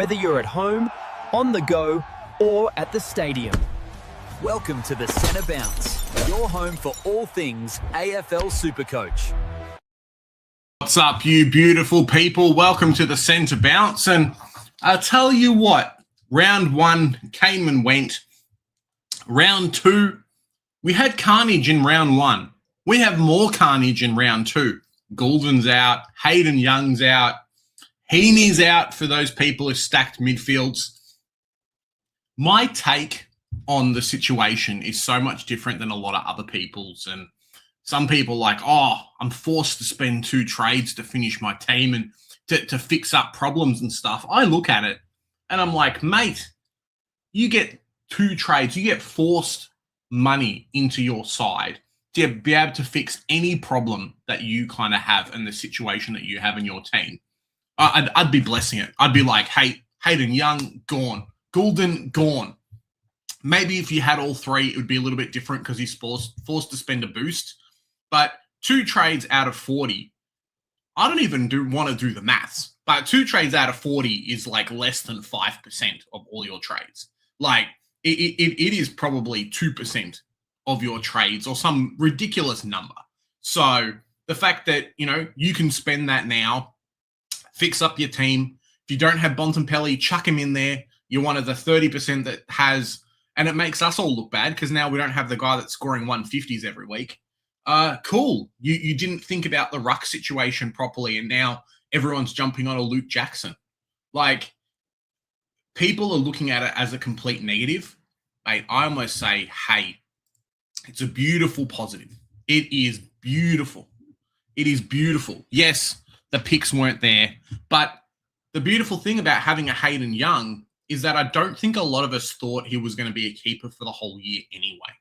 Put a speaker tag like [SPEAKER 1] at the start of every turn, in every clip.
[SPEAKER 1] whether you're at home, on the go, or at the stadium.
[SPEAKER 2] Welcome to the Centre Bounce, your home for all things AFL Supercoach.
[SPEAKER 3] What's up, you beautiful people? Welcome to the Centre Bounce. And I'll tell you what, round one came and went. Round two, we had carnage in round one. We have more carnage in round two. Goulden's out. Hayden Young's out. Heaney's out for those people who stacked midfields. My take on the situation is so much different than a lot of other people's. And some people like, oh, I'm forced to spend 2 trades to finish my team and to fix up problems and stuff. I look at it and I'm like, mate, you get 2 trades. You get forced money into your side to be able to fix any problem that you kind of have in the situation that you have in your team. I'd be blessing it. I'd be like, hey, Hayden Young, gone. Goulden, gone. Maybe if you had all 3, it would be a little bit different because he's forced to spend a boost. But 2 trades out of 40, I don't even want to do the maths. But 2 trades out of 40 is like less than 5% of all your trades. Like, it is probably 2% of your trades or some ridiculous number. So the fact that, you can spend that now, fix up your team. If you don't have Bontempelli, chuck him in there. You're one of the 30% that has, and it makes us all look bad because now we don't have the guy that's scoring 150s every week. Cool. You didn't think about the ruck situation properly, and now everyone's jumping on a Luke Jackson. Like, people are looking at it as a complete negative. Mate, I almost say, hey, it's a beautiful positive. It is beautiful. It is beautiful. Yes, the picks weren't there, but the beautiful thing about having a Hayden Young is that I don't think a lot of us thought he was going to be a keeper for the whole year anyway.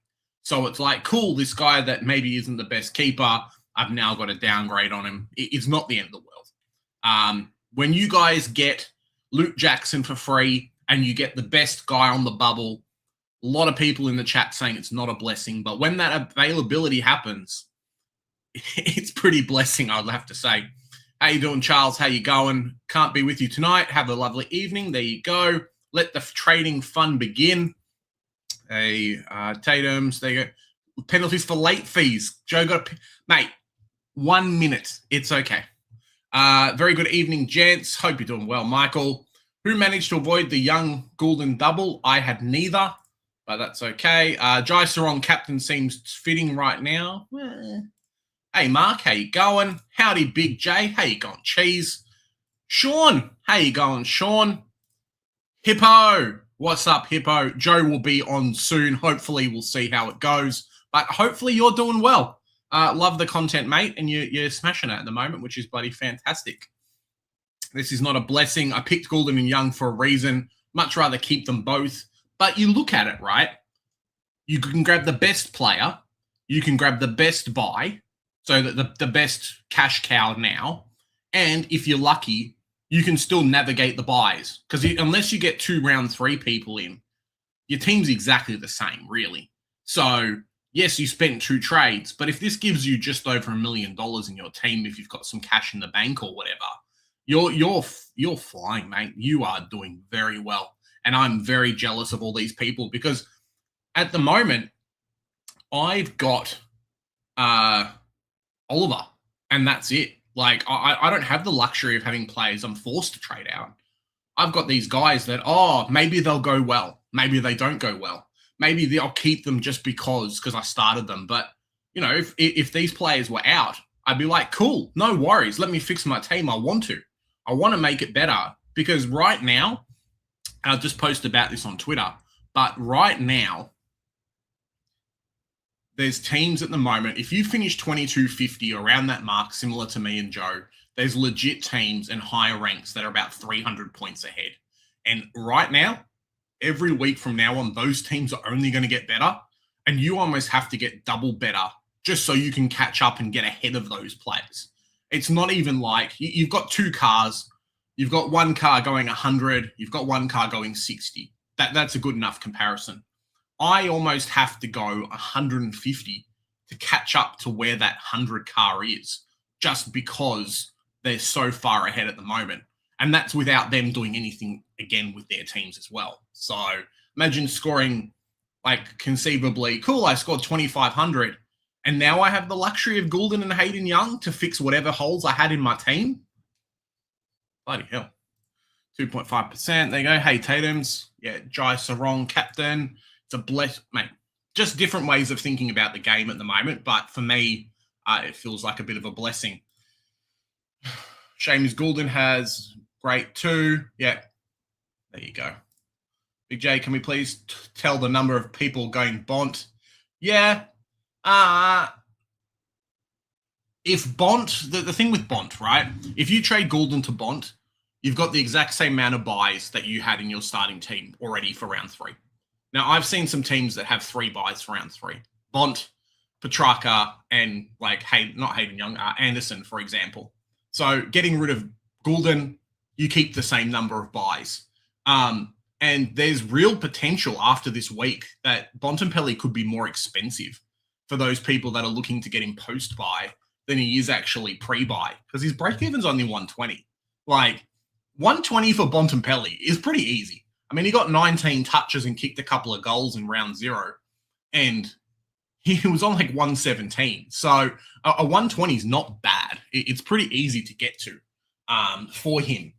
[SPEAKER 3] So it's like, cool, this guy that maybe isn't the best keeper, I've now got a downgrade on him. It's not the end of the world. When you guys get Luke Jackson for free and you get the best guy on the bubble, a lot of people in the chat saying it's not a blessing, but when that availability happens, it's pretty blessing, I'd have to say. How you doing, Charles? How you going? Can't be with you tonight. Have a lovely evening. There you go. Let the trading fun begin. Hey, Tatum's, there you go. Penalties for late fees. Joe got mate, 1 minute. It's okay. Very good evening, gents. Hope you're doing well. Michael, who managed to avoid the Young Goulden double? I had neither, but that's okay. Jai Sarong captain seems fitting right now. Hey, Mark, how you going? Howdy, Big J. How you going, Cheese? Sean, how you going, Sean? Hippo, what's up, Hippo? Joe will be on soon. Hopefully, we'll see how it goes. But hopefully, you're doing well. Love the content, mate, and you're smashing it at the moment, which is bloody fantastic. This is not a blessing. I picked Goulden and Young for a reason. Much rather keep them both. But you look at it, right? You can grab the best player. You can grab the best buy. So that the best cash cow now. And if you're lucky, you can still navigate the buys. Because unless you get 2 round 3 people in, your team's exactly the same, really. So, yes, you spent 2 trades, but if this gives you just over $1 million in your team, if you've got some cash in the bank or whatever, you're flying, mate. You are doing very well. And I'm very jealous of all these people because at the moment, I've got Oliver, and that's it. Like, I don't have the luxury of having players I'm forced to trade out. I've got these guys that, maybe they'll go well. Maybe they don't go well. Maybe I'll keep them just because I started them. But, if these players were out, I'd be like, cool, no worries. Let me fix my team. I want to make it better because right now, and I'll just post about this on Twitter, but right now, there's teams at the moment, if you finish 2250 around that mark, similar to me and Joe, there's legit teams and higher ranks that are about 300 points ahead. And right now, every week from now on, those teams are only going to get better. And you almost have to get double better just so you can catch up and get ahead of those players. It's not even like you've got 2 cars. You've got 1 car going 100. You've got 1 car going 60. That's a good enough comparison. I almost have to go 150 to catch up to where that 100 car is just because they're so far ahead at the moment. And that's without them doing anything again with their teams as well. So imagine scoring like conceivably, cool, I scored 2,500 and now I have the luxury of Goulden and Hayden Young to fix whatever holes I had in my team. Bloody hell. 2.5%. There you go. Hey, Tatum's. Yeah, Jai Sarong, captain. It's a bless, mate. Just different ways of thinking about the game at the moment. But for me, it feels like a bit of a blessing. Seamus Goulden has great 2. Yeah, there you go. Big J, can we please tell the number of people going Bont? Yeah. If Bont, the thing with Bont, right? If you trade Goulden to Bont, you've got the exact same amount of buys that you had in your starting team already for round 3. Now, I've seen some teams that have 3 buys for round 3. Bont, Petrarca, and like, not Hayden Young, Anderson, for example. So getting rid of Goulden, you keep the same number of buys. And there's real potential after this week that Bontempelli could be more expensive for those people that are looking to get him post-buy than he is actually pre-buy, because his break-even's only 120. Like, 120 for Bontempelli is pretty easy. I mean, he got 19 touches and kicked a couple of goals in round 0, and he was on like 117. So a 120 is not bad. It's pretty easy to get to for him.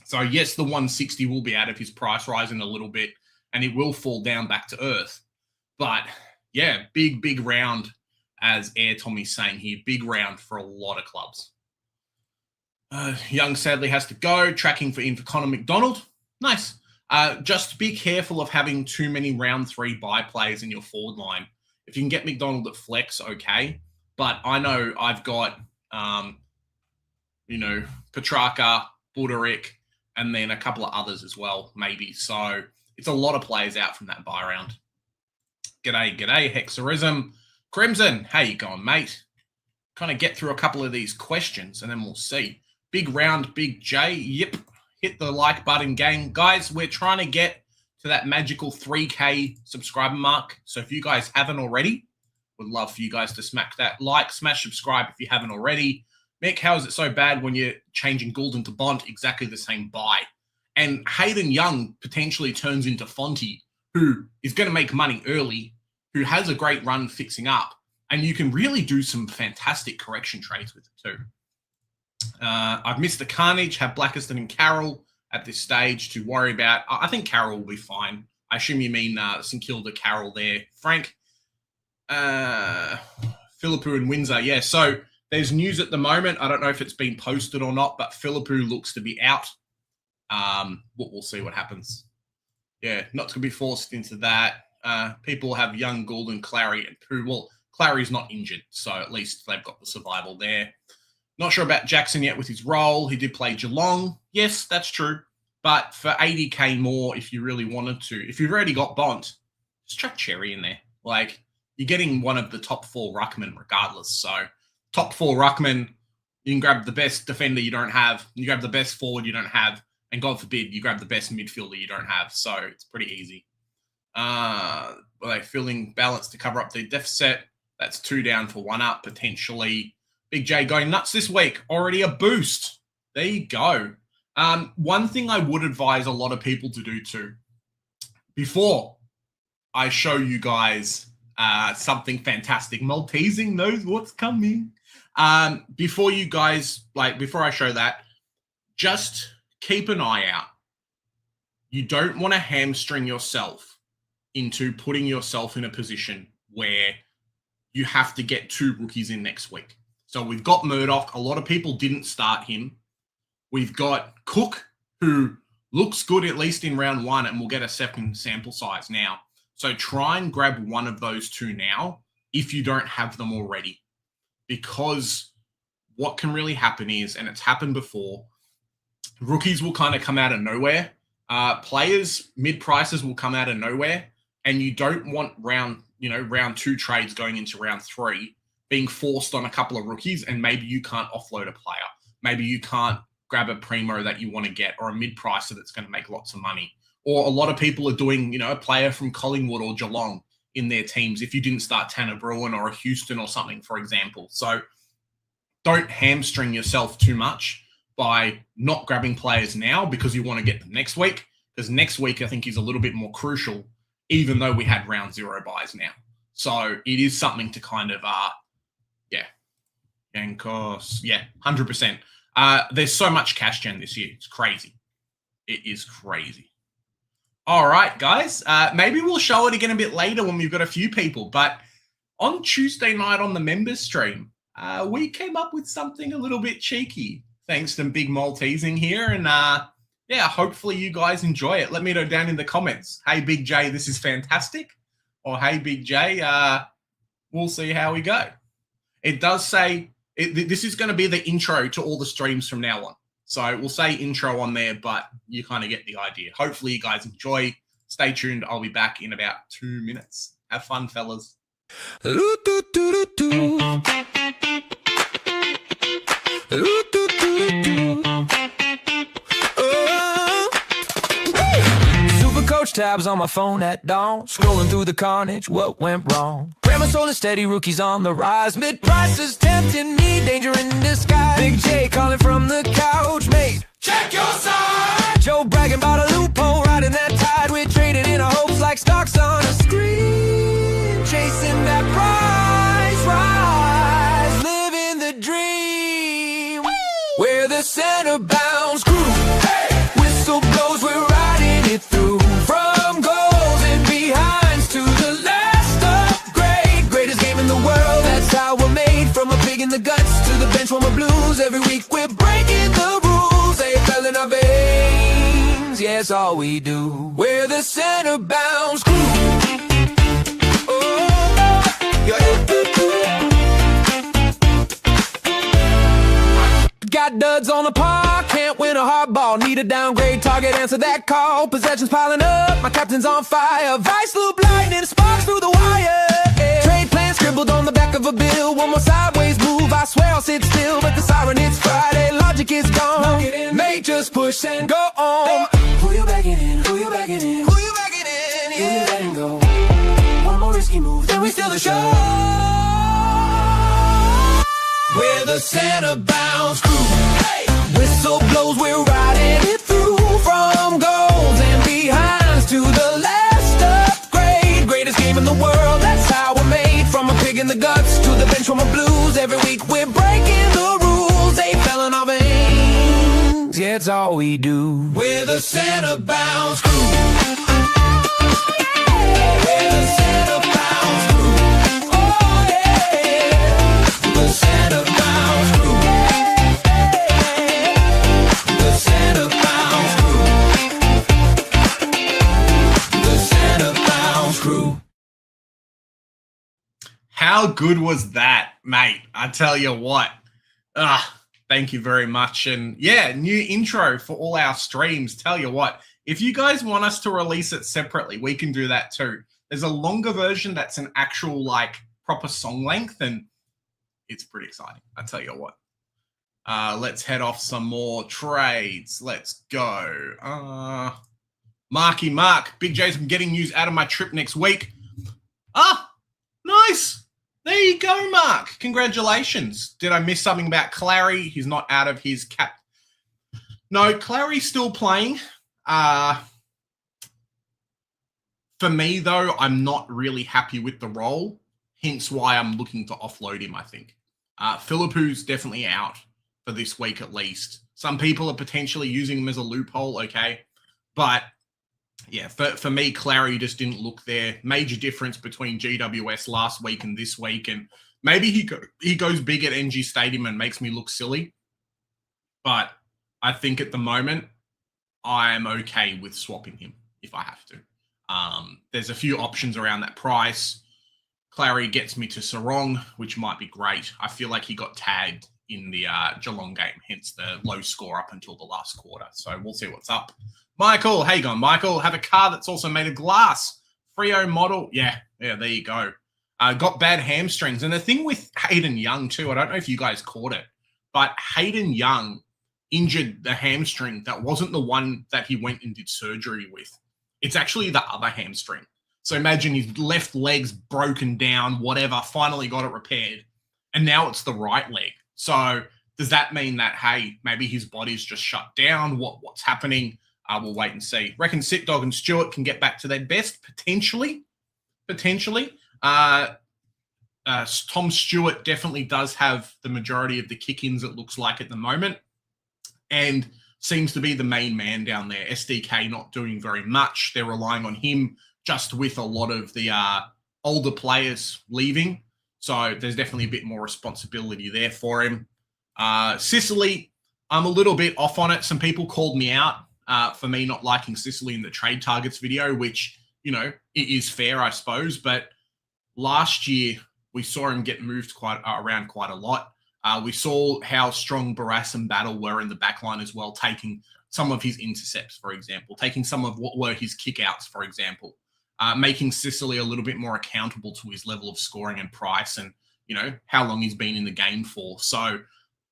[SPEAKER 3] So yes, the 160 will be out of his price rise in a little bit, and it will fall down back to earth. But yeah, big round, as Air Tommy's saying here, big round for a lot of clubs. Young sadly has to go, tracking in for Connor McDonald. Nice. Just be careful of having too many round 3 buy players in your forward line. If you can get McDonald at flex, okay. But I know I've got, Petrarca, Budaric, and then a couple of others as well, maybe. So it's a lot of players out from that buy round. G'day, Hexerism. Crimson, how you going, mate? Kind of get through a couple of these questions, and then we'll see. Big round, Big J. Yep. Hit the like button, gang. Guys, we're trying to get to that magical 3K subscriber mark. So if you guys haven't already, would love for you guys to smack that like, smash subscribe if you haven't already. Mick, how is it so bad when you're changing Goulden to Bont, exactly the same buy? And Hayden Young potentially turns into Fonte, who is going to make money early, who has a great run fixing up, and you can really do some fantastic correction trades with it too. I've missed the Carnage, have Blackiston and Carroll at this stage to worry about. I think Carroll will be fine. I assume you mean St Kilda Carroll there. Frank, Philippou and Windsor. Yeah, so there's news at the moment. I don't know if it's been posted or not, but Philippou looks to be out. We'll see what happens. Yeah, not to be forced into that. People have Young, Goulden, Clary, and Pooh. Well, Clary's not injured, so at least they've got the survival there. Not sure about Jackson yet with his role. He did play Geelong. Yes, that's true. But for 80K more, if you really wanted to, if you've already got Bont, just chuck Cherry in there. Like, you're getting one of the top 4 ruckmen regardless. So top 4 ruckmen, you can grab the best defender you don't have. You grab the best forward you don't have. And God forbid, you grab the best midfielder you don't have. So it's pretty easy. Are they filling balance to cover up their deficit? That's 2 down for 1 up, potentially. Big J going nuts this week. Already a boost. There you go. One thing I would advise a lot of people to do too, before I show you guys something fantastic, Maltesing knows what's coming. Before I show that, just keep an eye out. You don't want to hamstring yourself into putting yourself in a position where you have to get 2 rookies in next week. So we've got Murdoch. A lot of people didn't start him. We've got Cook, who looks good at least in round 1, and we'll get a second sample size now. So try and grab one of those 2 now if you don't have them already. Because what can really happen is, and it's happened before, rookies will kind of come out of nowhere. Players, mid-prices will come out of nowhere, and you don't want round 2 trades going into round 3 being forced on a couple of rookies, and maybe you can't offload a player. Maybe you can't grab a primo that you want to get, or a mid-pricer that's going to make lots of money. Or a lot of people are doing, a player from Collingwood or Geelong in their teams if you didn't start Tanner Bruin or a Houston or something, for example. So don't hamstring yourself too much by not grabbing players now because you want to get them next week. because next week I think is a little bit more crucial, even though we had round 0 buys now. So it is something to kind of, encore, 100%. There's so much cash gen this year. It's crazy. It is crazy. All right, guys. Maybe we'll show it again a bit later when we've got a few people. But on Tuesday night on the members stream, we came up with something a little bit cheeky. Thanks to Big Maltesing here. And hopefully you guys enjoy it. Let me know down in the comments. Hey, Big J, this is fantastic. Or hey, Big J, we'll see how we go. It does say, this is going to be the intro to all the streams from now on. So we'll say intro on there, but you kind of get the idea. Hopefully you guys enjoy. Stay tuned. I'll be back in about 2 minutes. Have fun, fellas.
[SPEAKER 4] Coach tabs on my phone at dawn, scrolling through the carnage, what went wrong? Grandma sold steady, rookies on the rise, mid-prices tempting me, danger in disguise. Big J calling from the couch, mate, check your side. Joe bragging about a loophole, riding that tide, we traded in our hopes like stocks on a screen, chasing that price rise, living the dream. We're the center bound crew, hey! Whistle blows, we're riding it through. From goals and behinds to the last upgrade, greatest game in the world, that's how we're made. From a pig in the guts to the bench warmer blues, every week we're breaking the rules, they fell in our veins, yeah, it's all we do. We're the center bounce crew. Got duds on the park, can't win a hard ball. Need a downgrade, target, answer that call. Possessions piling up, my captain's on fire. Vice loop lightning, sparks through the wire, yeah. Trade plan scribbled on the back of a bill. One more sideways move, I swear I'll sit still. But the siren hits Friday, logic is gone. Mate, just push and go on. Who you backing in, who you backing in? Who you backing in, yeah. Who you letting go? One more risky move, then we steal the show. We're the center bounce crew, hey! Whistle blows, we're riding it through. From goals and behinds to the last upgrade, greatest game in the world, that's how we're made. From a pig in the guts to the bench warmer blues, every week we're breaking the rules, they fell in our veins, yeah, it's all we do. We're the center bounce crew. We're the center bounce crew. Oh yeah, the center bounce crew. The center bounce crew. The center bounce crew.
[SPEAKER 3] How good was that, mate? I tell you what. Thank you very much. And yeah, new intro for all our streams. Tell you what, if you guys want us to release it separately, we can do that too. There's a longer version that's an actual like proper song length, and it's pretty exciting. I tell you what. Let's head off some more trades. Let's go. Marky Mark, Big J's, I'm getting news out of my trip next week. Nice. There you go, Mark. Congratulations. Did I miss something about Clary? He's not out of his cap. No, Clary's still playing. For me, though, I'm not really happy with the role. Hence why I'm looking to offload him, I think. Philippu's definitely out for this week at least. Some people are potentially using him as a loophole, okay? But yeah, for me, Clary just didn't look there. Major difference between GWS last week and this week. And maybe he goes big at NG Stadium and makes me look silly. But I think at the moment, I am okay with swapping him if I have to. There's a few options around that price. Clary gets me to Sarong, which might be great. I feel like he got tagged in the Geelong game, hence the low score up until the last quarter. So we'll see what's up. Michael, how you going, Michael? Have a car that's also made of glass. Frio model. Yeah, there you go. Got bad hamstrings. And the thing with Hayden Young too, I don't know if you guys caught it, but Hayden Young injured the hamstring. That wasn't the one that he went and did surgery with. It's actually the other hamstring. So imagine his left leg's broken down, whatever, finally got it repaired. And now it's the right leg. So does that mean that, hey, maybe his body's just shut down? What's happening? we'll wait and see. Reckon Sit Dog and Stewart can get back to their best, potentially. Tom Stewart definitely does have the majority of the kick-ins, it looks like, at the moment, and seems to be the main man down there. SDK not doing very much. They're relying on him just with a lot of the older players leaving. So there's definitely a bit more responsibility there for him. Sicily, I'm a little bit off on it. Some people called me out for me not liking Sicily in the trade targets video, which, you know, it is fair, I suppose. But last year, we saw him get moved around quite a lot. We saw how strong Barras and Battle were in the backline as well, taking some of his intercepts, for example, taking some of what were his kickouts, for example, making Sicily a little bit more accountable to his level of scoring and price and, you know, how long he's been in the game for. So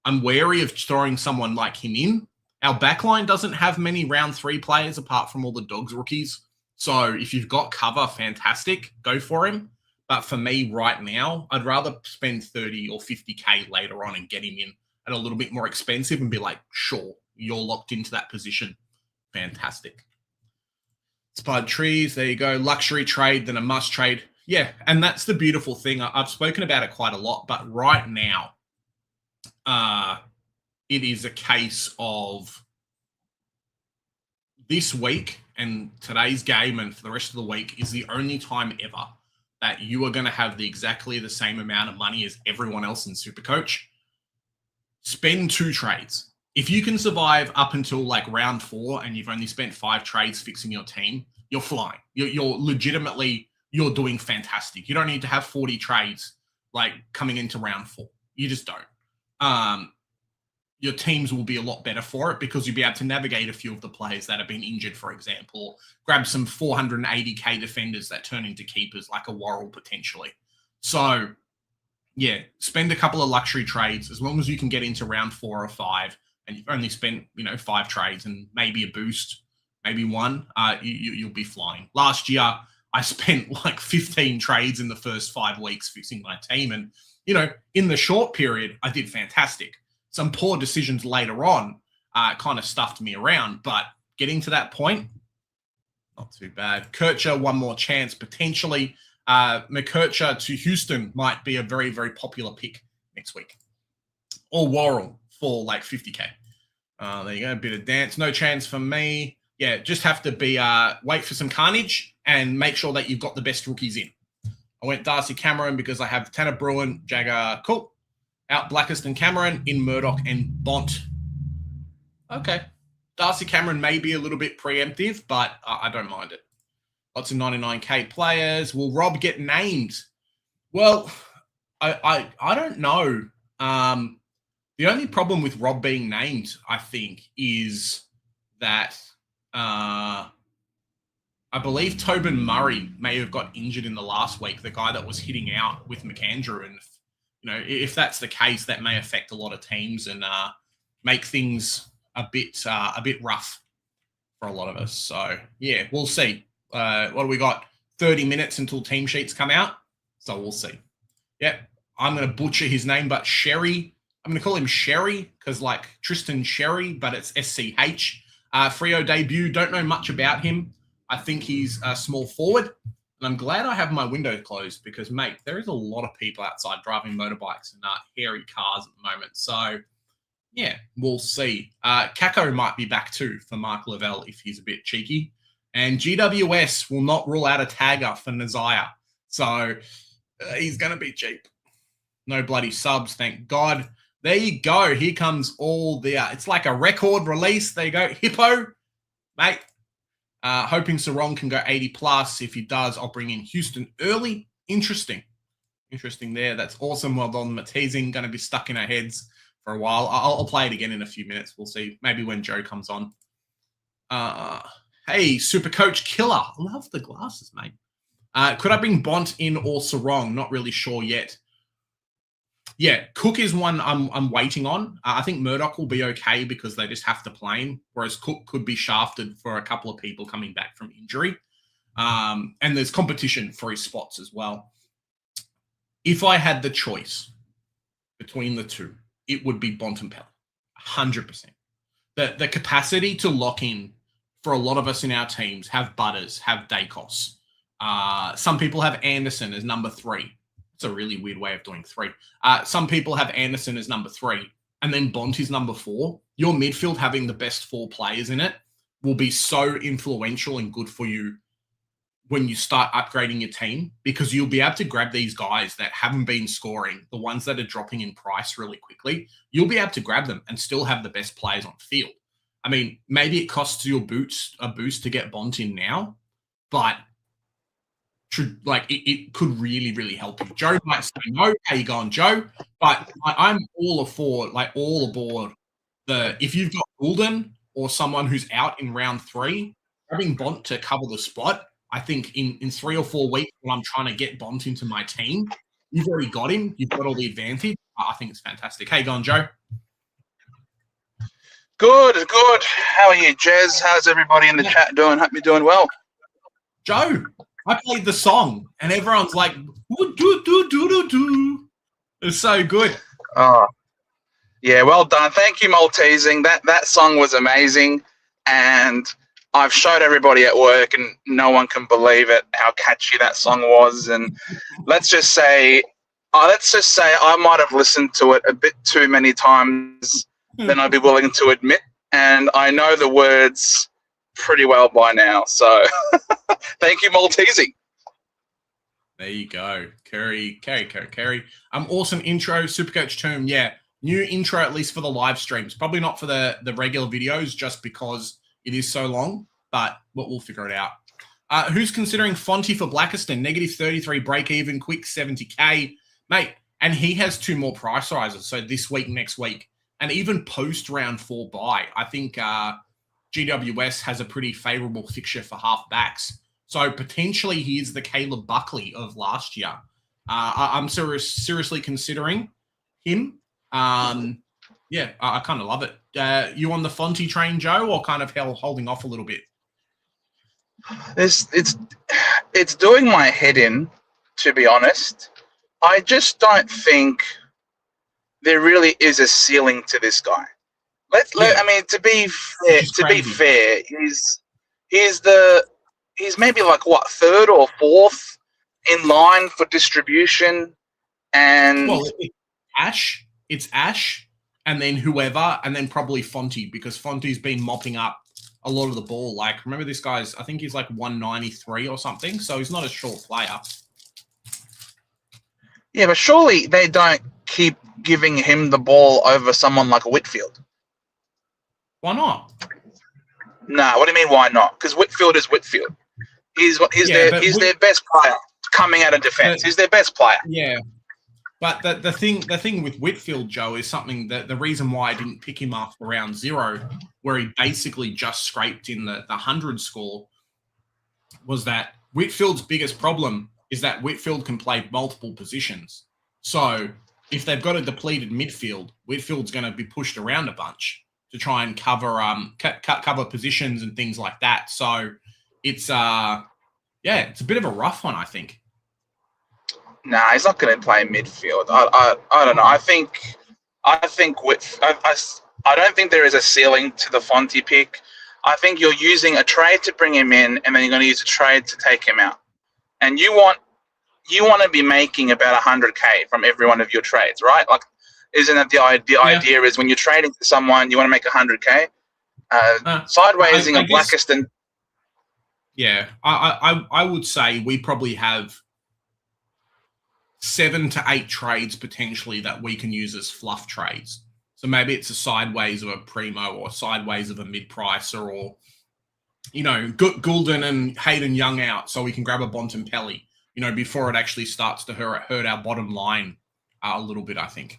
[SPEAKER 3] I'm wary of throwing someone like him in. Our backline doesn't have many round 3 players apart from all the Dogs rookies. So if you've got cover, fantastic, go for him. But for me right now, I'd rather spend 30 or 50K later on and get him in at a little bit more expensive and be like, sure, you're locked into that position. Fantastic. Spud Trees, there you go. Luxury trade, then a must trade. Yeah, and that's the beautiful thing. I've spoken about it quite a lot, but right now, it is a case of this week and today's game and for the rest of the week is the only time ever that you are going to have exactly the same amount of money as everyone else in Supercoach. Spend 2 trades. If you can survive up until like round 4 and you've only spent 5 trades fixing your team, you're flying. You're legitimately, you're doing fantastic. You don't need to have 40 trades like coming into round 4. You just don't. Your teams will be a lot better for it because you'll be able to navigate a few of the players that have been injured, for example. Grab some 480K defenders that turn into keepers like a Worrell potentially. So, yeah, spend a couple of luxury trades as long as you can get into round 4 or 5 and you've only spent, 5 trades and maybe a boost, maybe 1, you'll be flying. Last year, I spent like 15 trades in the first 5 weeks fixing my team. And, in the short period, I did fantastic. Some poor decisions later on kind of stuffed me around, but getting to that point, not too bad. Kircher, one more chance, potentially. McKircher to Houston might be a very, very popular pick next week. Or Worrell for like 50K. There you go, a bit of dance. No chance for me. Yeah, just have to be wait for some carnage and make sure that you've got the best rookies in. I went Darcy Cameron because I have Tanner Bruin, Jagger, cool. Out Blackest and Cameron, in Murdoch and Bont. Okay. Darcy Cameron may be a little bit preemptive, but I don't mind it. Lots of 99K players. Will Rob get named? Well, I don't know. The only problem with Rob being named, I think, is that I believe Tobin Murray may have got injured in the last week, the guy that was hitting out with McAndrew, and if that's the case, that may affect a lot of teams and make things a bit rough for a lot of us. So, yeah, we'll see. What do we got? 30 minutes until team sheets come out. So we'll see. Yep. I'm going to butcher his name, but Sherry. I'm going to call him Sherry because like Tristan Sherry, but it's SCH. Freo debut. Don't know much about him. I think he's a small forward. And I'm glad I have my window closed because, mate, there is a lot of people outside driving motorbikes and hairy cars at the moment. So, yeah, we'll see. Kako might be back too for Mark Lavelle if he's a bit cheeky. And GWS will not rule out a tagger for Nazaya. So, he's going to be cheap. No bloody subs, thank God. There you go. Here comes all the... it's like a record release. There you go. Hippo, mate. Hoping Sarong can go 80 plus. If he does, I'll bring in Houston early. Interesting there. That's awesome. Well done, Matizing. Going to be stuck in our heads for a while. I'll play it again in a few minutes. We'll see. Maybe when Joe comes on. Hey, Super Coach Killer. I love the glasses, mate. Could I bring Bont in or Sarong? Not really sure yet. Yeah, Cook is one I'm waiting on. I think Murdoch will be okay because they just have to play him, whereas Cook could be shafted for a couple of people coming back from injury. And there's competition for his spots as well. If I had the choice between the two, it would be Bontempelli, 100%. The capacity to lock in for a lot of us in our teams, have Butters, have Dacos. Some people have Anderson as number 3. It's a really weird way of doing 3. Some people have Anderson as number 3, and then Bont is number 4. Your midfield having the best 4 players in it will be so influential and good for you when you start upgrading your team, because you'll be able to grab these guys that haven't been scoring, the ones that are dropping in price really quickly. You'll be able to grab them and still have the best players on field. I mean, maybe it costs your boots a boost to get Bont in now, but it could really, really help you. Joe might say no. How you going, Joe? But I'm all aboard. If you've got Goulden or someone who's out in round 3, grabbing Bont to cover the spot, I think in 3 or 4 weeks when I'm trying to get Bont into my team, you've already got him. You've got all the advantage. I think it's fantastic. How you going, Joe?
[SPEAKER 5] Good. How are you, Jez? How's everybody in the chat doing? Hope you're doing well.
[SPEAKER 3] Joe, I played the song and everyone's like, do. It's so good.
[SPEAKER 5] Oh, yeah, well done. Thank you, Maltesing. That song was amazing, and I've showed everybody at work, and no one can believe it, how catchy that song was. And let's just say I might have listened to it a bit too many times than I'd be willing to admit, and I know the words pretty well by now. So thank you, Maltesing.
[SPEAKER 3] There you go. Carry. Awesome intro, Supercoach term. Yeah, new intro, at least for the live streams. Probably not for the regular videos, just because it is so long, but we'll figure it out. Who's considering Fonty for Blackiston? -33 break even, quick 70K. Mate, and he has 2 more price rises, so this week, next week, and even post round 4 bye. I think GWS has a pretty favourable fixture for half-backs. So potentially he is the Caleb Buckley of last year. I'm seriously considering him. Yeah, I kind of love it. You on the Fonty train, Joe, or kind of holding off a little bit?
[SPEAKER 5] It's doing my head in, to be honest. I just don't think there really is a ceiling to this guy. I mean, to be fair, he's maybe like what, 3rd or 4th in line for distribution, and
[SPEAKER 3] it's Ash, and then whoever, and then probably Fonty, because Fonty's been mopping up a lot of the ball. Like, remember this guy's, I think he's like 193 or something, so he's not a short player.
[SPEAKER 5] Yeah, but surely they don't keep giving him the ball over someone like Whitfield.
[SPEAKER 3] Why not?
[SPEAKER 5] Nah, what do you mean why not? Because Whitfield is Whitfield. He's their best player coming out of defence. He's their best player.
[SPEAKER 3] Yeah. But the thing with Whitfield, Joe, is something that the reason why I didn't pick him after round 0, where he basically just scraped in the 100 score, was that Whitfield's biggest problem is that Whitfield can play multiple positions. So if they've got a depleted midfield, Whitfield's going to be pushed around a bunch to try and cover positions and things like that. So it's it's a bit of a rough one, I think.
[SPEAKER 5] Nah, he's not going to play midfield. I don't know. I don't think there is a ceiling to the Fonty pick. I think you're using a trade to bring him in, and then you're going to use a trade to take him out. And you want to be making about 100K from every one of your trades, right? Like, isn't that the idea is when you're trading to someone, you want to make 100K? Sidewaysing a Blackiston.
[SPEAKER 3] Yeah, I would say we probably have 7 to 8 trades potentially that we can use as fluff trades. So maybe it's a sideways of a primo or sideways of a mid-pricer, or, you know, Goulden and Hayden Young out so we can grab a Bontempelli, you know, before it actually starts to hurt our bottom line a little bit, I think.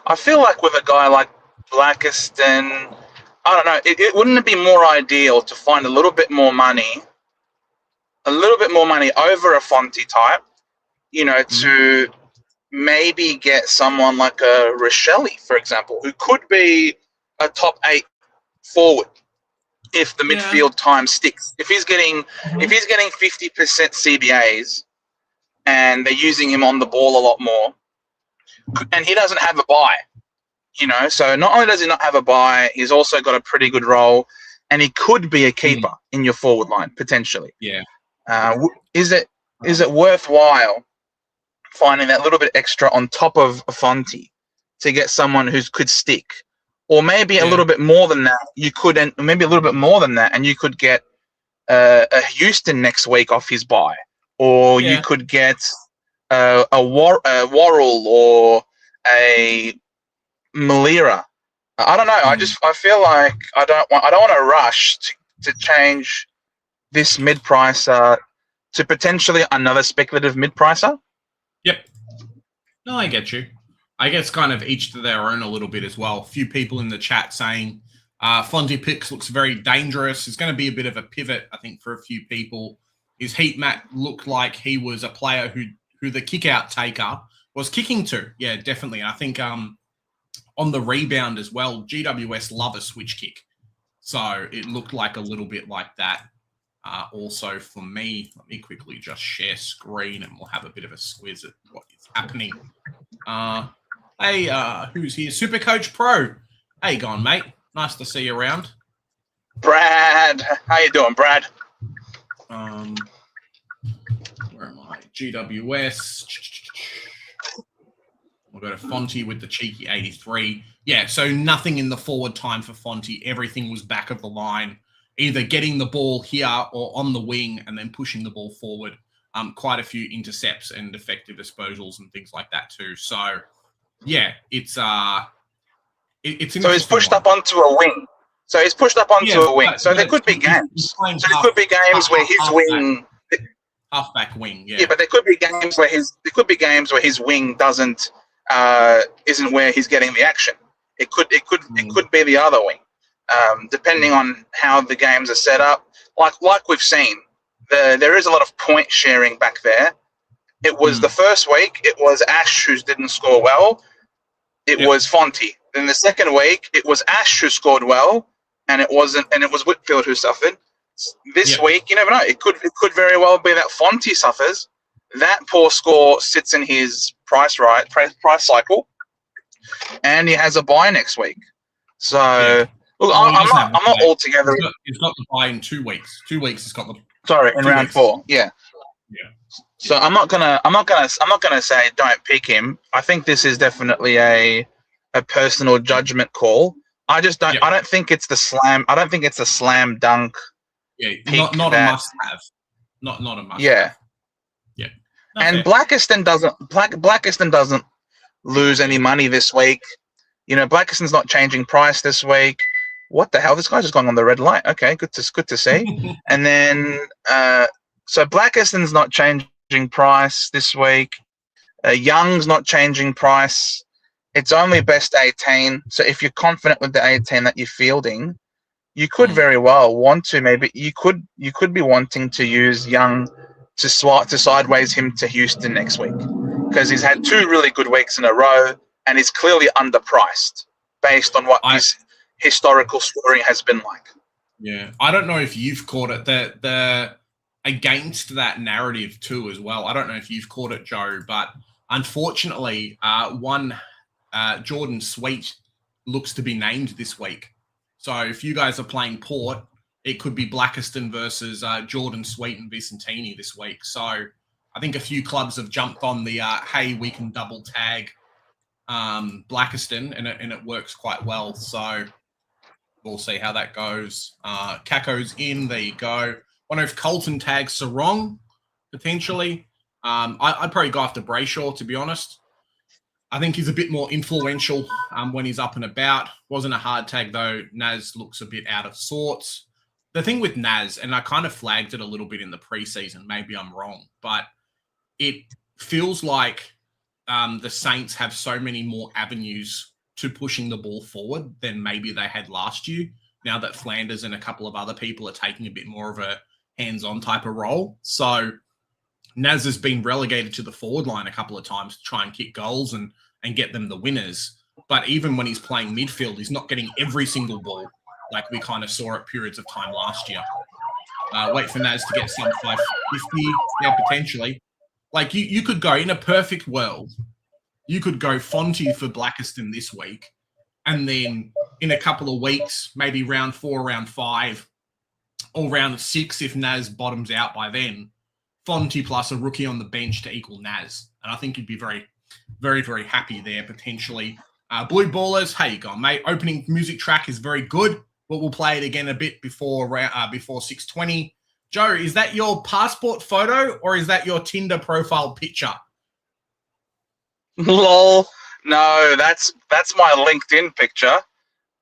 [SPEAKER 5] I feel like with a guy like Blackiston, I don't know, wouldn't it be more ideal to find a little bit more money over a Fonty type, you know, to maybe get someone like a Rochelle, for example, who could be a top 8 forward if the midfield time sticks. If he's getting 50% CBAs and they're using him on the ball a lot more, and he doesn't have a bye, you know, so not only does he not have a bye, he's also got a pretty good role. and he could be a keeper in your forward line potentially.
[SPEAKER 3] Yeah.
[SPEAKER 5] Is it worthwhile finding that little bit extra on top of Fonte to get someone who could stick, or maybe a little bit more than that? You could, and maybe a little bit more than that, and you could get a Houston next week off his bye, or you could get a Worrell or a Malira. I don't know. I feel like I don't want to rush to change this mid-pricer to potentially another speculative mid-pricer.
[SPEAKER 3] Yep. No, I get you. I guess kind of each to their own a little bit as well. A few people in the chat saying Fonte Picks looks very dangerous. It's going to be a bit of a pivot, I think, for a few people. His heat map looked like he was a player who the kick-out taker was kicking to. Yeah, definitely. I think on the rebound as well, GWS love a switch kick. So it looked like a little bit like that. Also for me, let me quickly just share screen and we'll have a bit of a squiz at what is happening. Hey, who's here? Super Coach Pro. How you going, mate? Nice to see you around.
[SPEAKER 5] Brad, how you doing, Brad?
[SPEAKER 3] Where am I? GWS. We'll go to Fonte with the cheeky 83. Yeah, so nothing in the forward time for Fonte. Everything was back of the line, either getting the ball here or on the wing and then pushing the ball forward. Quite a few intercepts and effective disposals and things like that too. So, yeah, it's
[SPEAKER 5] so he's pushed up onto a wing. So he's pushed up onto a wing. So there could be games. So there could be games where his wing,
[SPEAKER 3] halfback wing. Yeah.
[SPEAKER 5] Yeah, but there could be games where his wing doesn't isn't where he's getting the action. It could be the other wing, depending on how the games are set up. Like we've seen, there is a lot of point sharing back there. It was the first week, it was Ash who didn't score well. It was Fonte. Then the second week, it was Ash who scored well, and it was Whitfield who suffered. This week, you never know. It could very well be that Fonte suffers. That poor score sits in his price cycle, and he has a bye next week. So look, I'm not altogether.
[SPEAKER 3] He's got the bye in 2 weeks. 2 weeks. He's got the.
[SPEAKER 5] Sorry, in round 4. Yeah. So I'm not gonna say don't pick him. I think this is definitely a personal judgment call. I just don't. I don't think it's the slam. I don't think it's a slam dunk.
[SPEAKER 3] Yeah, not a must have. Not a must.
[SPEAKER 5] Yeah.
[SPEAKER 3] Have. Yeah.
[SPEAKER 5] And Blackiston doesn't lose any money this week. You know, Blackiston's not changing price this week. What the hell? This guy's just going on the red light. Okay, good to see. And then so Blackiston's not changing price this week. Young's not changing price. It's only best 18. So if you're confident with the 18 that you're fielding, you could very well want to. Maybe you could be wanting to use Young to sideways him to Houston next week, because he's had 2 really good weeks in a row and he's clearly underpriced based on what his historical scoring has been like.
[SPEAKER 3] Yeah, I don't know if you've caught it. The against that narrative too as well. I don't know if you've caught it, Joe, but unfortunately, Jordan Sweet looks to be named this week. So if you guys are playing Port, it could be Blackiston versus Jordan Sweet and Vicentini this week. So I think a few clubs have jumped on the, hey, we can double tag Blackiston, and it works quite well. So we'll see how that goes. Caco's in. There you go. Wonder if Colton tags Sarong, potentially. I'd probably go after Brayshaw, to be honest. I think he's a bit more influential when he's up and about. Wasn't a hard tag, though. Naz looks a bit out of sorts. The thing with Naz, and I kind of flagged it a little bit in the preseason, maybe I'm wrong, but it feels like the Saints have so many more avenues to pushing the ball forward than maybe they had last year, now that Flanders and a couple of other people are taking a bit more of a hands-on type of role. So Naz has been relegated to the forward line a couple of times to try and kick goals and get them the winners. But even when he's playing midfield, he's not getting every single ball like we kind of saw at periods of time last year. Wait for Naz to get some 550, yeah, potentially. Like you could go, in a perfect world, you could go Fonte for Blackiston this week and then in a couple of weeks, maybe round 4, round 5, or round 6 if Naz bottoms out by then, Fonte plus a rookie on the bench to equal Naz. And I think you'd be very, very, very happy there potentially. Blue Ballers, how you going, mate? Opening music track is very good, but we'll play it again a bit before 6:20. Joe, is that your passport photo or is that your Tinder profile picture?
[SPEAKER 5] Lol. No, that's my LinkedIn picture.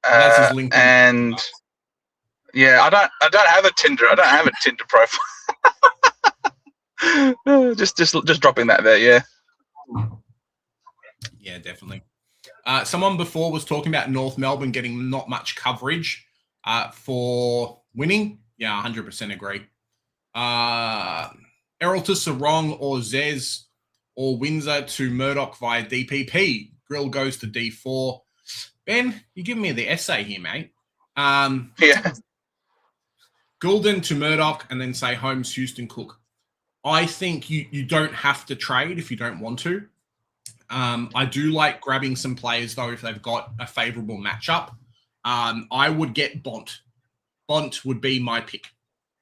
[SPEAKER 3] That's his LinkedIn.
[SPEAKER 5] And yeah, I don't have a Tinder. I don't have a Tinder profile. just dropping that there. Yeah.
[SPEAKER 3] Yeah, definitely. Someone before was talking about North Melbourne getting not much coverage for winning. Yeah, 100% agree. Errol to Sarong or Zez or Windsor to Murdoch via DPP. Grill goes to D4. Ben, you're giving me the essay here, mate.
[SPEAKER 5] Yeah.
[SPEAKER 3] Goulden to Murdoch and then say Holmes, Houston, Cook. I think you don't have to trade if you don't want to. I do like grabbing some players, though, if they've got a favourable matchup. I would get Bont. Bont would be my pick.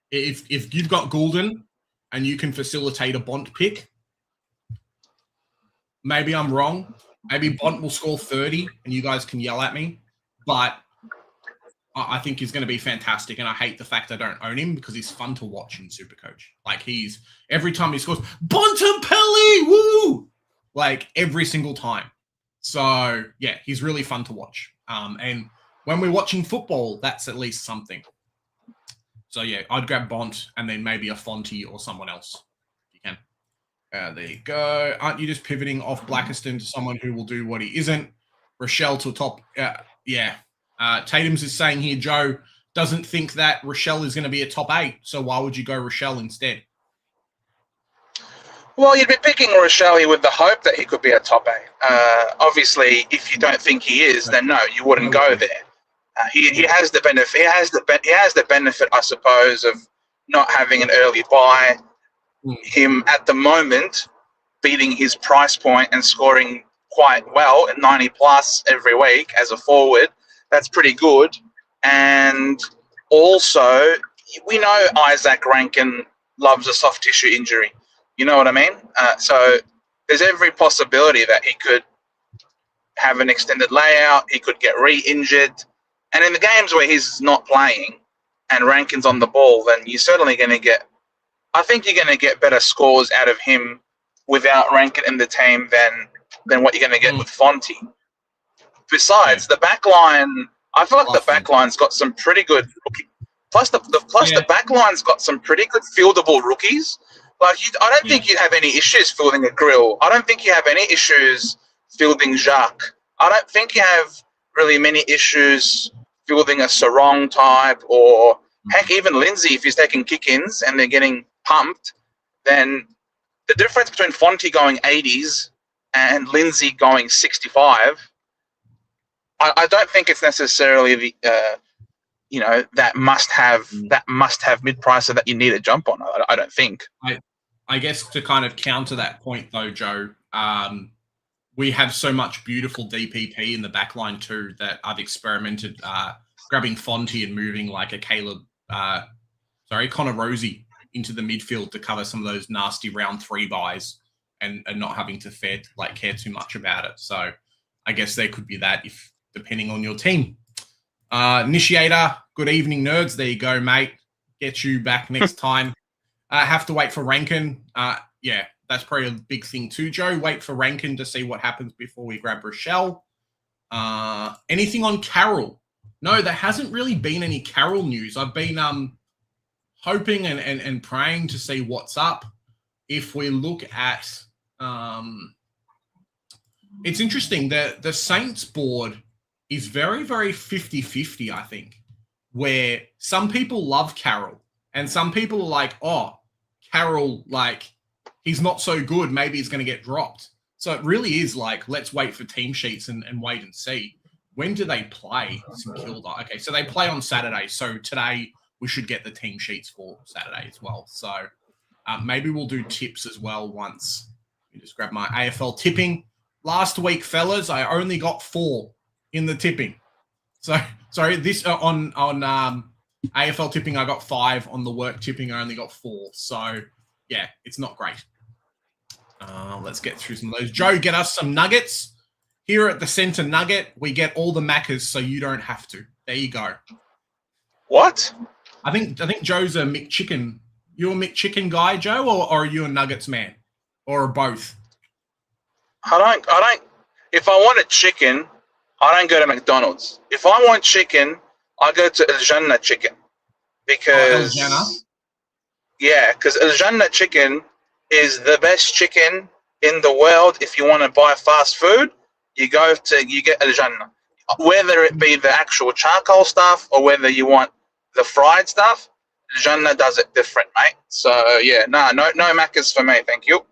[SPEAKER 3] If you've got Goulden and you can facilitate a Bont pick, maybe I'm wrong. Maybe Bont will score 30 and you guys can yell at me. But I think he's going to be fantastic. And I hate the fact I don't own him because he's fun to watch in Supercoach. Like every time he scores, Bontempelli, woo! Like every single time. So yeah, he's really fun to watch. And when we're watching football, that's at least something. So yeah, I'd grab Bont and then maybe a Fonte or someone else. If you can. There you go. Aren't you just pivoting off Blackiston to someone who will do what he isn't? Rochelle to top. Yeah. Tatum's is saying here, Joe doesn't think that Rochelle is going to be a top 8. So why would you go Rochelle instead?
[SPEAKER 5] Well, you'd be picking Rochelle with the hope that he could be a top 8. Obviously, if you don't think he is, then no, you wouldn't go there. He has the benefit. He has the benefit, I suppose, of not having an early buy. Him at the moment beating his price point and scoring quite well at 90 plus every week as a forward. That's pretty good. And also, we know Isaac Rankin loves a soft tissue injury. You know what I mean? So there's every possibility that he could have an extended layout. He could get re-injured. And in the games where he's not playing and Rankin's on the ball, then you're certainly going to get, I think you're going to get better scores out of him without Rankin in the team than what you're going to get with Fonte. Besides, the back line, I feel like the back line's got some pretty good rookies. The back line's got some pretty good fieldable rookies. Like, I don't think you'd have any issues fielding a Grill. I don't think you have any issues fielding Jacques. I don't think you have really many issues fielding a Sarong type or, heck, even Lindsay, if he's taking kick-ins and they're getting pumped, then the difference between Fonte going 80s and Lindsay going 65, I don't think it's necessarily the that must-have mid-pricer that you need to jump on. I don't think.
[SPEAKER 3] I guess to kind of counter that point, though, Joe, we have so much beautiful DPP in the back line too that I've experimented grabbing Fonte and moving like a Connor Rosie into the midfield to cover some of those nasty round 3 buys and not having to care too much about it. So I guess there could be that if depending on your team. Initiator, good evening, nerds. There you go, mate. Get you back next time. Have to wait for Rankin. Yeah, that's probably a big thing too, Joe. Wait for Rankin to see what happens before we grab Rochelle. Anything on Carroll? No, there hasn't really been any Carroll news. I've been hoping and praying to see what's up. If we look at... it's interesting. The Saints board is very, very 50-50, I think, where some people love Carroll and some people are like, oh, Carroll, like, he's not so good. Maybe he's going to get dropped. So it really is like, let's wait for team sheets and wait and see. When do they play St Kilda? Okay, so they play on Saturday. So today we should get the team sheets for Saturday as well. So maybe we'll do tips as well once. Let me just grab my AFL tipping. Last week, fellas, I only got 4 in the tipping. So sorry, this on AFL tipping I got 5. On the work tipping I only got 4. So yeah, it's not great. Let's get through some of those. Joe, get us some nuggets. Here at the Centre Nugget, we get all the Maccas, so you don't have to. There you go.
[SPEAKER 5] What?
[SPEAKER 3] I think Joe's a McChicken. You a McChicken guy, Joe, or are you a Nuggets man, or both?
[SPEAKER 5] I don't. If I want a chicken, I don't go to McDonald's. If I want chicken, I go to El Jannah Chicken because because El Jannah Chicken is the best chicken in the world. If you want to buy fast food, you get El Jannah. Whether it be the actual charcoal stuff or whether you want the fried stuff, El Jannah does it different, mate. So yeah, no Maccas for me, thank you.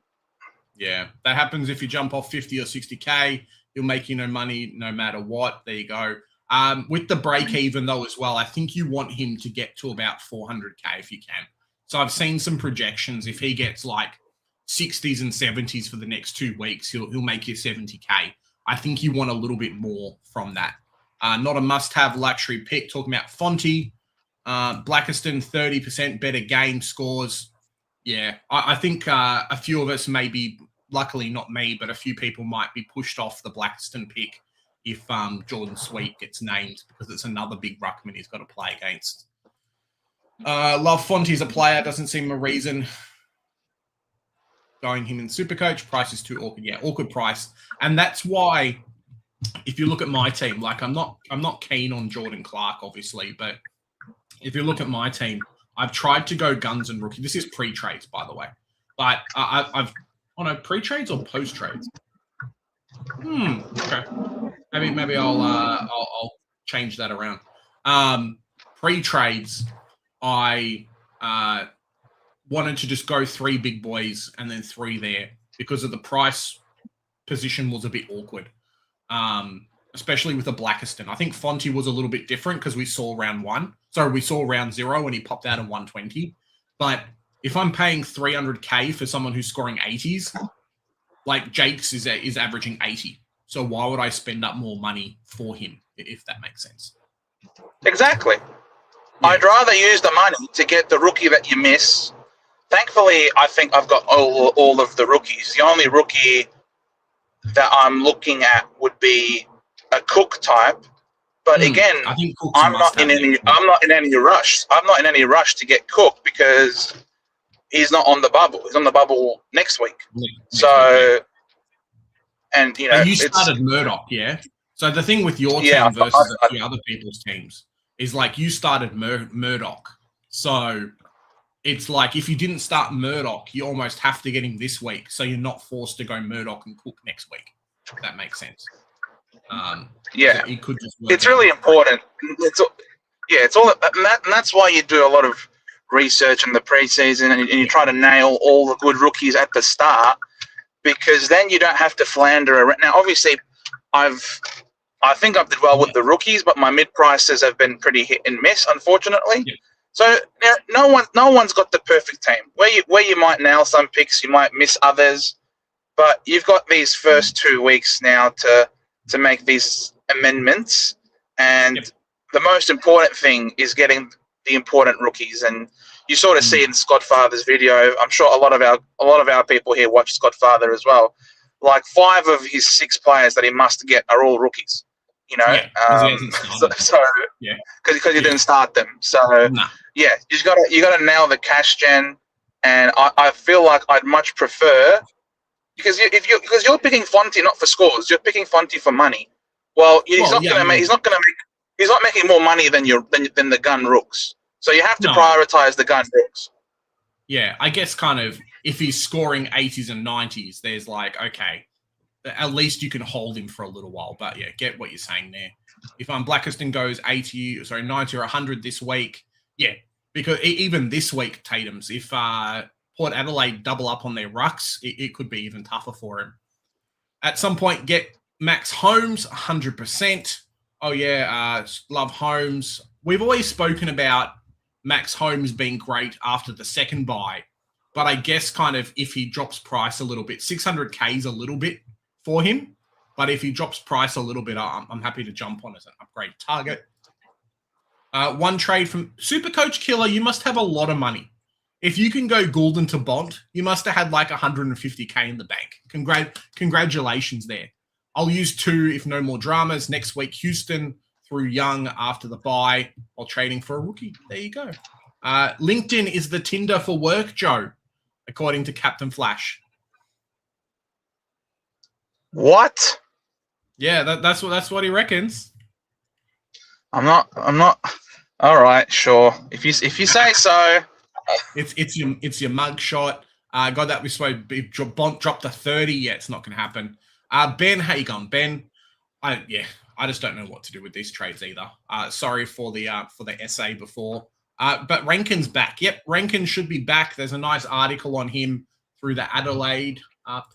[SPEAKER 3] Yeah, that happens if you jump off 50 or 60K. You'll make no money no matter what. There you go. With the break even though as well, I think you want him to get to about 400K if you can. So I've seen some projections. If he gets like 60s and 70s for the next 2 weeks, he'll make you 70K. I think you want a little bit more from that. Not a must-have luxury pick. Talking about Fonte, Blackiston, 30% better game scores. Yeah, I think a few of us maybe, luckily not me, but a few people might be pushed off the Blackiston pick if Jordan Sweet gets named because it's another big ruckman he's got to play against. Love Fonte as a player. Doesn't seem a reason going him in Supercoach. Price is too awkward. Yeah, awkward price. And that's why if you look at my team, like I'm not keen on Jordan Clark, obviously, but if you look at my team, I've tried to go guns and rookie. This is pre-trades, by the way. But I've pre-trades or post-trades? Okay. Maybe I'll change that around. Pre-trades, I wanted to just go 3 big boys and then 3 there because of the price position was a bit awkward, especially with the Blackiston. I think Fonte was a little bit different because we saw round 0 when he popped out in 120. But if I'm paying 300K for someone who's scoring 80s, like Jakes is averaging 80. So why would I spend up more money for him, if that makes sense?
[SPEAKER 5] Exactly. Yeah. I'd rather use the money to get the rookie that you miss. Thankfully, I think I've got all of the rookies. The only rookie that I'm looking at would be a Cook type. But again, I'm not in any rush. I'm not in any rush to get Cook because he's not on the bubble. He's on the bubble next week. And
[SPEAKER 3] you started Murdoch, yeah. So the thing with your team versus a few other people's teams is like you started Murdoch. So it's like if you didn't start Murdoch, you almost have to get him this week. So you're not forced to go Murdoch and Cook next week. If that makes sense.
[SPEAKER 5] Yeah,
[SPEAKER 3] so it could just
[SPEAKER 5] it's really important. It's all, and that's why you do a lot of research in the preseason, and you try to nail all the good rookies at the start, because then you don't have to flounder around. Now, obviously, I think I've did well with the rookies, but my mid prices have been pretty hit and miss, unfortunately. Yeah. So now, no one's got the perfect team. Where you might nail some picks, you might miss others, but you've got these first 2 weeks now to make these amendments, and the most important thing is getting the important rookies. And you sort of see in Scott Father's video. I'm sure a lot of our people here watch Scott Father as well. Like 5 of his 6 players that he must get are all rookies. Because you didn't start them. So you gotta nail the cash gen, and I feel like I'd much prefer, because you're picking Fonte not for scores, you're picking Fonte for money. Well, he's not making more money than the gun rooks. So you have to prioritize the gun rooks.
[SPEAKER 3] Yeah, I guess kind of if he's scoring 80s and 90s, there's like, okay, at least you can hold him for a little while. But yeah, get what you're saying there. If Blackiston goes 90 or 100 this week, yeah, because even this week, Tatum's, if Port Adelaide double up on their rucks, it could be even tougher for him. At some point, get Max Holmes, 100%. Oh, yeah, love Holmes. We've always spoken about Max Holmes being great after the second bye, but I guess kind of if he drops price a little bit, 600K is a little bit for him, But if he drops price a little bit, I'm happy to jump on as an upgrade target. One trade from Supercoach Killer. You must have a lot of money. If you can go Goulden to Bont, you must have had like 150K in the bank. Congratulations there. I'll use 2 if no more dramas. Next week, Houston through Young after the bye while trading for a rookie. There you go. LinkedIn is the Tinder for work, Joe, according to Captain Flash.
[SPEAKER 5] What?
[SPEAKER 3] Yeah, that's what he reckons.
[SPEAKER 5] I'm not. All right, sure. If you say so.
[SPEAKER 3] It's your mug shot. God, that we spoke. Bont dropped to 30. Yeah, it's not going to happen. Ben, how you going, Ben? I just don't know what to do with these trades either. Sorry for the essay before. But Rankin's back. Yep, Rankin should be back. There's a nice article on him through the Adelaide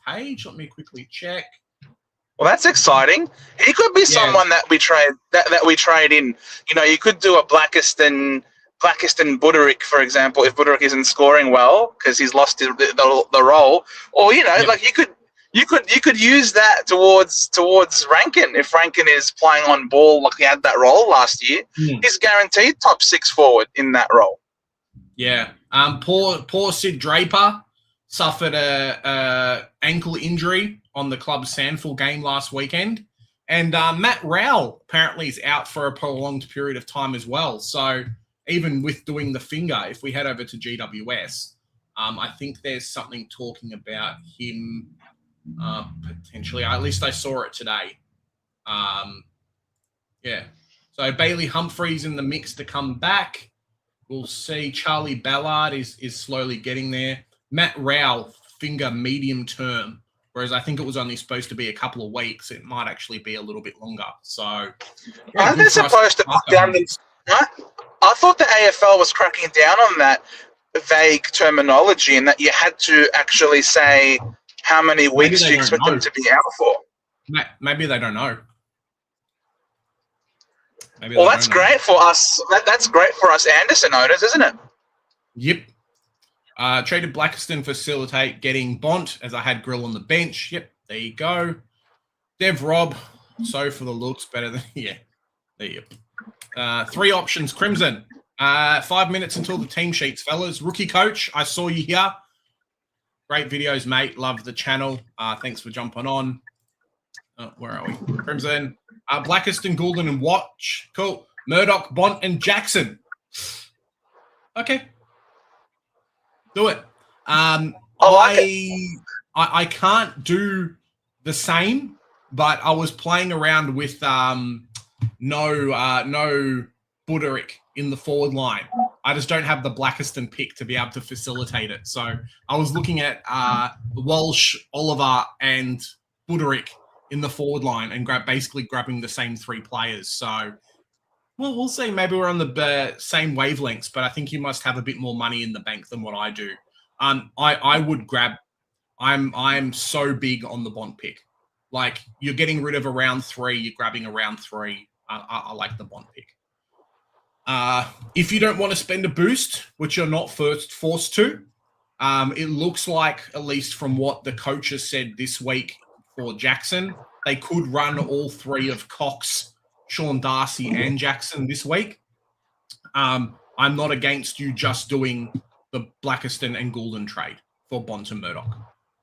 [SPEAKER 3] page. Let me quickly check.
[SPEAKER 5] Well, that's exciting. He could be someone that we trade in. You know, you could do a Blackiston Buderick, for example, if Buderick isn't scoring well because he's lost the role, or like you could use that towards Rankin if Rankin is playing on ball like he had that role last year. He's guaranteed top 6 forward in that role.
[SPEAKER 3] Yeah. Poor Sid Draper suffered a ankle injury on the club's Sandford game last weekend, and Matt Rowell apparently is out for a prolonged period of time as well. So even with doing the finger, if we head over to GWS, I think there's something talking about him potentially. At least I saw it today. So Bailey Humphries in the mix to come back. We'll see. Charlie Ballard is slowly getting there. Matt Rowell, finger medium term, whereas I think it was only supposed to be a couple of weeks. It might actually be a little bit longer. So
[SPEAKER 5] aren't they supposed to put down the... I thought the AFL was cracking down on that vague terminology and that you had to actually say how many weeks you expect them to be out for.
[SPEAKER 3] Maybe they don't know.
[SPEAKER 5] Well, that's great for us. That's great for us Anderson owners, isn't it?
[SPEAKER 3] Yep. Traded Blackiston facilitate getting Bont as I had Grill on the bench. Yep, there you go. Dev Rob, so for the looks, better than... Yeah, there you go. 3 options, Crimson. 5 minutes until the team sheets, fellas. Rookie coach, I saw you here. Great videos, mate. Love the channel. Thanks for jumping on. Where are we? Crimson. Blackiston, Goulden, and Watch. Cool. Murdoch, Bont, and Jackson. Okay. Do it. I can't do the same, but I was playing around with no Buderick in the forward line. I just don't have the Blackiston pick to be able to facilitate it. So I was looking at Walsh, Oliver, and Buderick in the forward line and basically grabbing the same 3 players. So we'll see. Maybe we're on the same wavelengths, but I think you must have a bit more money in the bank than what I do. I would grab. I'm so big on the Bont pick. Like, you're getting rid of a round 3, you're grabbing a round 3. I like the Bont pick. If you don't want to spend a boost, which you're not forced to, it looks like, at least from what the coaches said this week for Jackson, they could run all 3 of Cox, Sean Darcy, and Jackson this week. I'm not against you just doing the Blackiston and Goulden trade for Bont and Murdoch.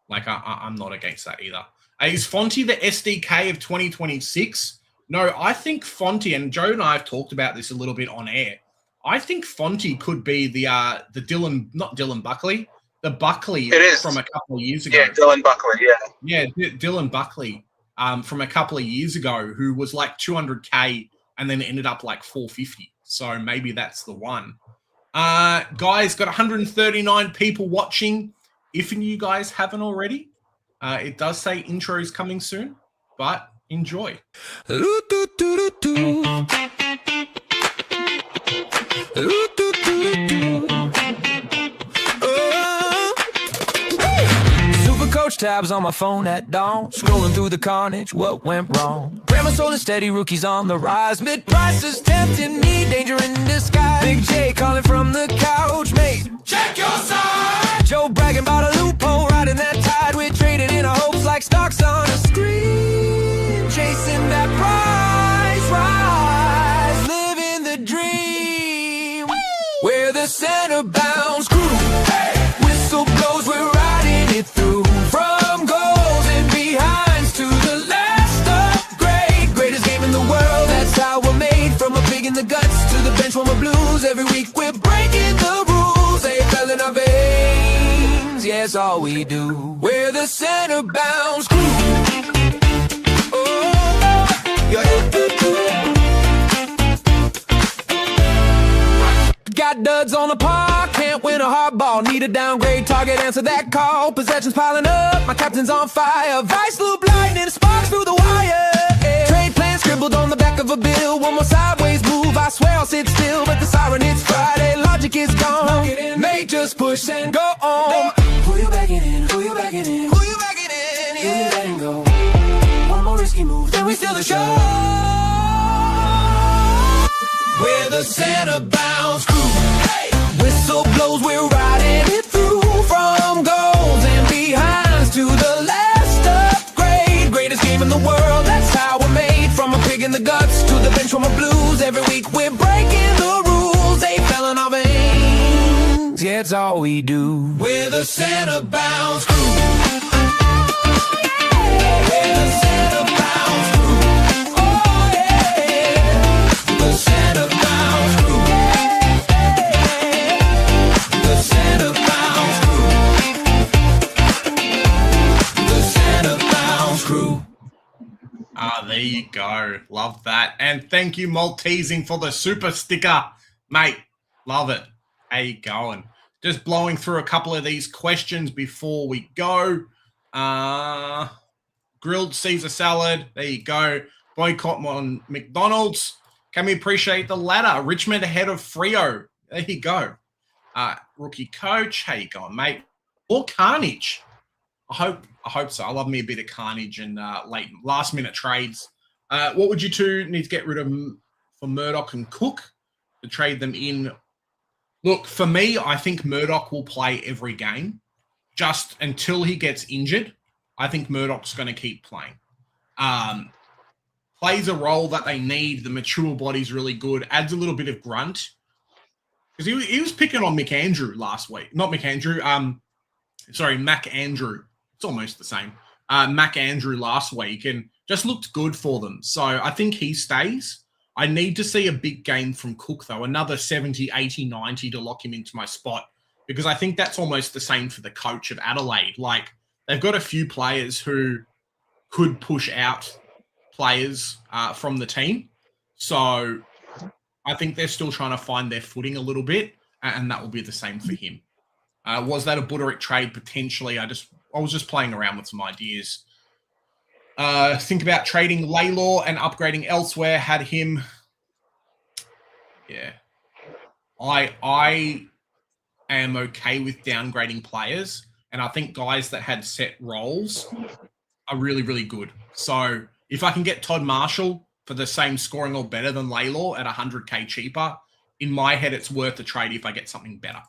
[SPEAKER 3] Like, I'm not against that either. Is Fonty the SDK of 2026? No, I think Fonty, and Joe and I have talked about this a little bit on air. I think Fonty could be the not Dylan Buckley, the Buckley from a couple of years ago.
[SPEAKER 5] Yeah, Dylan Buckley, yeah.
[SPEAKER 3] Yeah, Dylan Buckley from a couple of years ago, who was like 200K and then ended up like 450. So maybe that's the one. Guys, got 139 people watching. If you guys haven't already, it does say intro is coming soon, but enjoy.
[SPEAKER 4] Supercoach tabs on my phone at dawn, scrolling through the carnage, what went wrong? Grandma's holding steady, rookies on the rise, mid-prices tempting me, danger in disguise. Big J calling from the couch, mate, check your side. Joe bragging about a loophole, riding that tide, we traded in our hopes like stocks on a screen. blues. Every week we're breaking the rules. AFL in our veins, yeah, it's all we do. We're the center bounce crew. Oh, yeah. Got duds on the park, can't win a hard ball. Need a downgrade target, answer that call. Possessions piling up, my captain's on fire. Vice loop lightning, sparks through the wire. Yeah. Trade plan scribbled on the back of a bill. One more sideways move, I swear I'll sit still. But the siren hits Friday, logic is gone. Mate, just push and go on. Who you backing in? Who you backing in? Who you backing in? Yeah. Who you letting go? One more risky move, then we steal the show. We're the center bounce crew. Hey! Whistle blows, we're riding it through. From goals and behinds to the last upgrade. Greatest game in the world, that's how we're made. From a pig in the guts to the bench from a blues. Every week we're breaking the rules. They fell in our veins, yeah, it's all we do. We're the center bounce crew. We're the center bounce crew. Oh yeah, the center bounce crew. The center bounce crew. The center bounce crew.
[SPEAKER 3] Ah, there you go. Love that. And thank you, Maltesing, for the super sticker. Mate, love it. How you going? Just blowing through a couple of these questions before we go. Grilled Caesar salad. There you go. Boycott on McDonald's. Can we appreciate the ladder? Richmond ahead of Freo. There you go. Rookie coach. How you going, mate? Or Carnage. I hope so. I love me a bit of Carnage and last minute trades. What would you two need to get rid of for Murdoch and Cook to trade them in? Look, for me, I think Murdoch will play every game just until he gets injured. I think Murdoch's going to keep playing. Plays a role that they need. The mature body's really good. Adds a little bit of grunt. Because he was picking on McAndrew last week. Not McAndrew. Mac Andrew. It's almost the same. Mac Andrew last week and just looked good for them. So I think he stays. I need to see a big game from Cook, though. Another 70, 80, 90 to lock him into my spot. Because I think that's almost the same for the coach of Adelaide. Like, they've got a few players who could push out players from the team. So I think they're still trying to find their footing a little bit. And that will be the same for him. Was that a Buderick trade? Potentially. I was just playing around with some ideas. Think about trading Laylaw and upgrading elsewhere. Had him. Yeah. I am okay with downgrading players. And I think guys that had set roles are really, really good. So if I can get Todd Marshall for the same scoring or better than Laylaw at 100K cheaper, in my head, it's worth the trade if I get something better.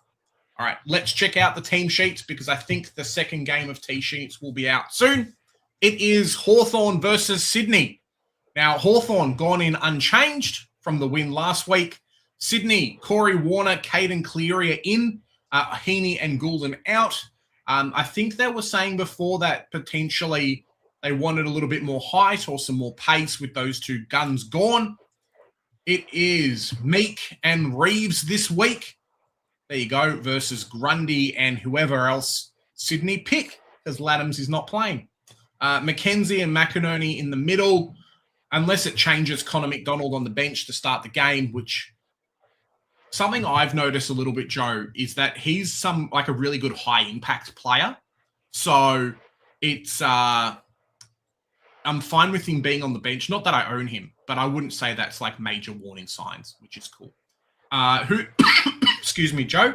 [SPEAKER 3] All right, let's check out the team sheets because I think the second game of T-sheets will be out soon. It is Hawthorn versus Sydney. Now, Hawthorn gone in unchanged from the win last week. Sydney, Corey Warner, Caden Cleary are in. Heaney and Goulden out. I think they were saying before that potentially they wanted a little bit more height or some more pace with those two guns gone. It is Meek and Reeves this week. There you go, versus Grundy and whoever else Sydney pick, because Laddams is not playing. Mackenzie and McInerney in the middle, unless it changes Connor McDonald on the bench to start the game, which something I've noticed a little bit, Joe, is that he's a really good high impact player. So it's I'm fine with him being on the bench. Not that I own him, but I wouldn't say that's like major warning signs, which is cool. Excuse me, Joe.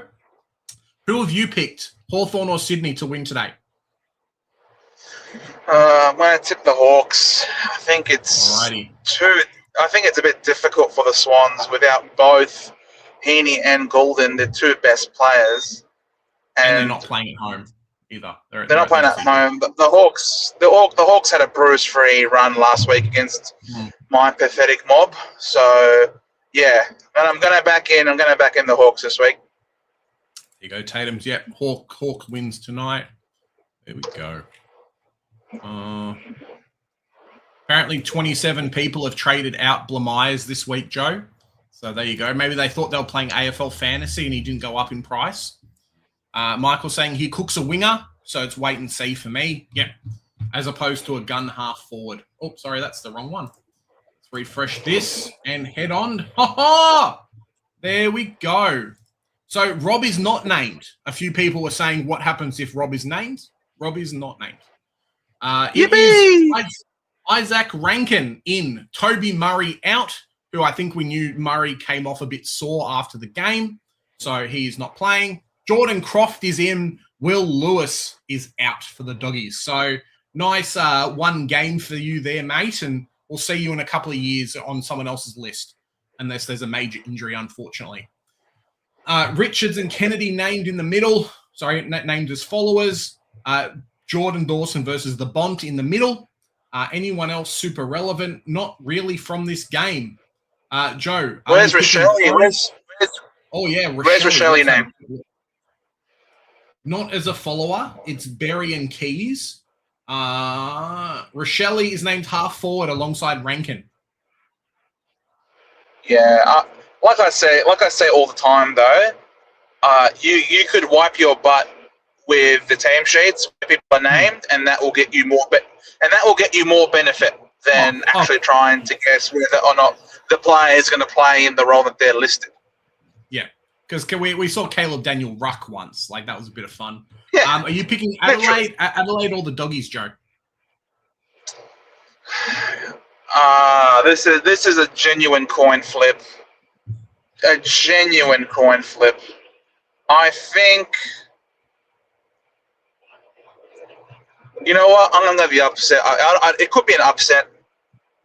[SPEAKER 3] Who have you picked, Hawthorn or Sydney, to win today?
[SPEAKER 5] I'm going to tip the Hawks. I think it's
[SPEAKER 3] Alrighty.
[SPEAKER 5] I think it's a bit difficult for the Swans without both Heaney and Goulden, the two best players.
[SPEAKER 3] And they're not playing at home either. They're
[SPEAKER 5] not playing at home. But the Hawks had a bruise-free run last week against my pathetic mob. So yeah, and I'm going to back in the Hawks this week.
[SPEAKER 3] There you go, Tatum's. Yep, Hawk wins tonight. There we go. Apparently 27 people have traded out Blamires this week, Joe. So there you go. Maybe they thought they were playing AFL fantasy and he didn't go up in price. Michael saying he cooks a winger, so it's wait and see for me. Yep. As opposed to a gun half forward. Oh, sorry, that's the wrong one. Let's refresh this and head on. Ha-ha! There we go. So Rob is not named. A few people were saying what happens if Rob is named. Rob is not named. It is Isaac Rankin in, Toby Murray out, who I think we knew Murray came off a bit sore after the game, so he is not playing. Jordan Croft is in. Will Lewis is out for the Doggies. So nice one game for you there, mate, and we'll see you in a couple of years on someone else's list, unless there's a major injury, unfortunately. Richards and Kennedy named in the middle. Sorry, named as followers. Jordan Dawson versus the Bont in the middle. Anyone else super relevant? Not really from this game. Joe.
[SPEAKER 5] Where's Rochelle? Where's Rochelle named?
[SPEAKER 3] Not as a follower. It's Berry and Keys. Rochelle is named half forward alongside Rankin.
[SPEAKER 5] Yeah, like I say all the time though, you could wipe your butt with the team sheets where people are named, and that will get you more benefit than actually trying to guess whether or not the player is going to play in the role that they're listed.
[SPEAKER 3] Yeah. Because we saw Caleb Daniel ruck once. Like, that was a bit of fun.
[SPEAKER 5] Yeah.
[SPEAKER 3] Are you picking Adelaide or the Doggies, Joe?
[SPEAKER 5] This is a genuine coin flip. A genuine coin flip. I think... You know what? I'm going to be upset. It could be an upset,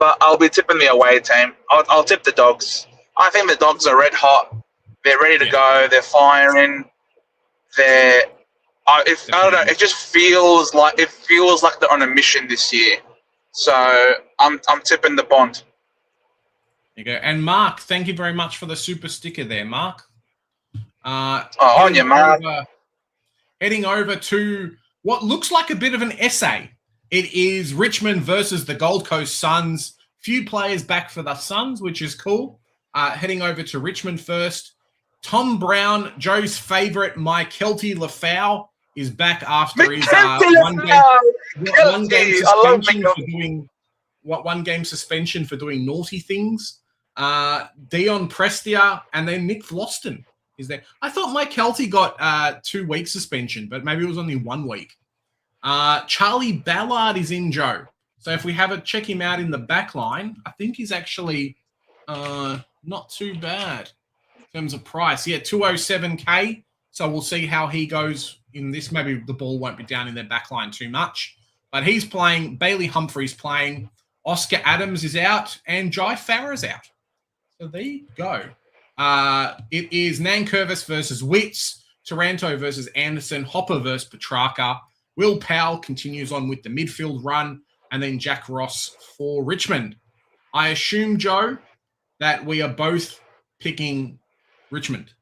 [SPEAKER 5] but I'll be tipping the away team. I'll tip the Dogs. I think the Dogs are red hot. They're ready to go. They're firing. I don't know. It just feels like they're on a mission this year. So I'm tipping the Bont.
[SPEAKER 3] There you go. And Mark, thank you very much for the super sticker there, Mark.
[SPEAKER 5] On you, Mark.
[SPEAKER 3] Heading over to what looks like a bit of an essay. It is Richmond versus the Gold Coast Suns. Few players back for the Suns, which is cool. Heading over to Richmond first. Tom Brown, Joe's favourite, my Kelty Lafau, is back after his one game suspension for doing naughty things. Dion Prestia and then Nick Vlosten is there. I thought Mike Kelty got 2 week suspension, but maybe it was only 1 week. Charlie Ballard is in, Joe. So if we have a check him out in the back line, I think he's actually not too bad in terms of price. Yeah, 207K. So we'll see how he goes in this. Maybe the ball won't be down in their back line too much. But he's playing. Bailey Humphrey's playing. Oscar Adams is out. And Jai Farah's out. So there you go. It is Nankervis versus Witts. Taranto versus Anderson. Hopper versus Petrarca. Will Powell continues on with the midfield run. And then Jack Ross for Richmond. I assume, Joe, that we are both picking Richmond.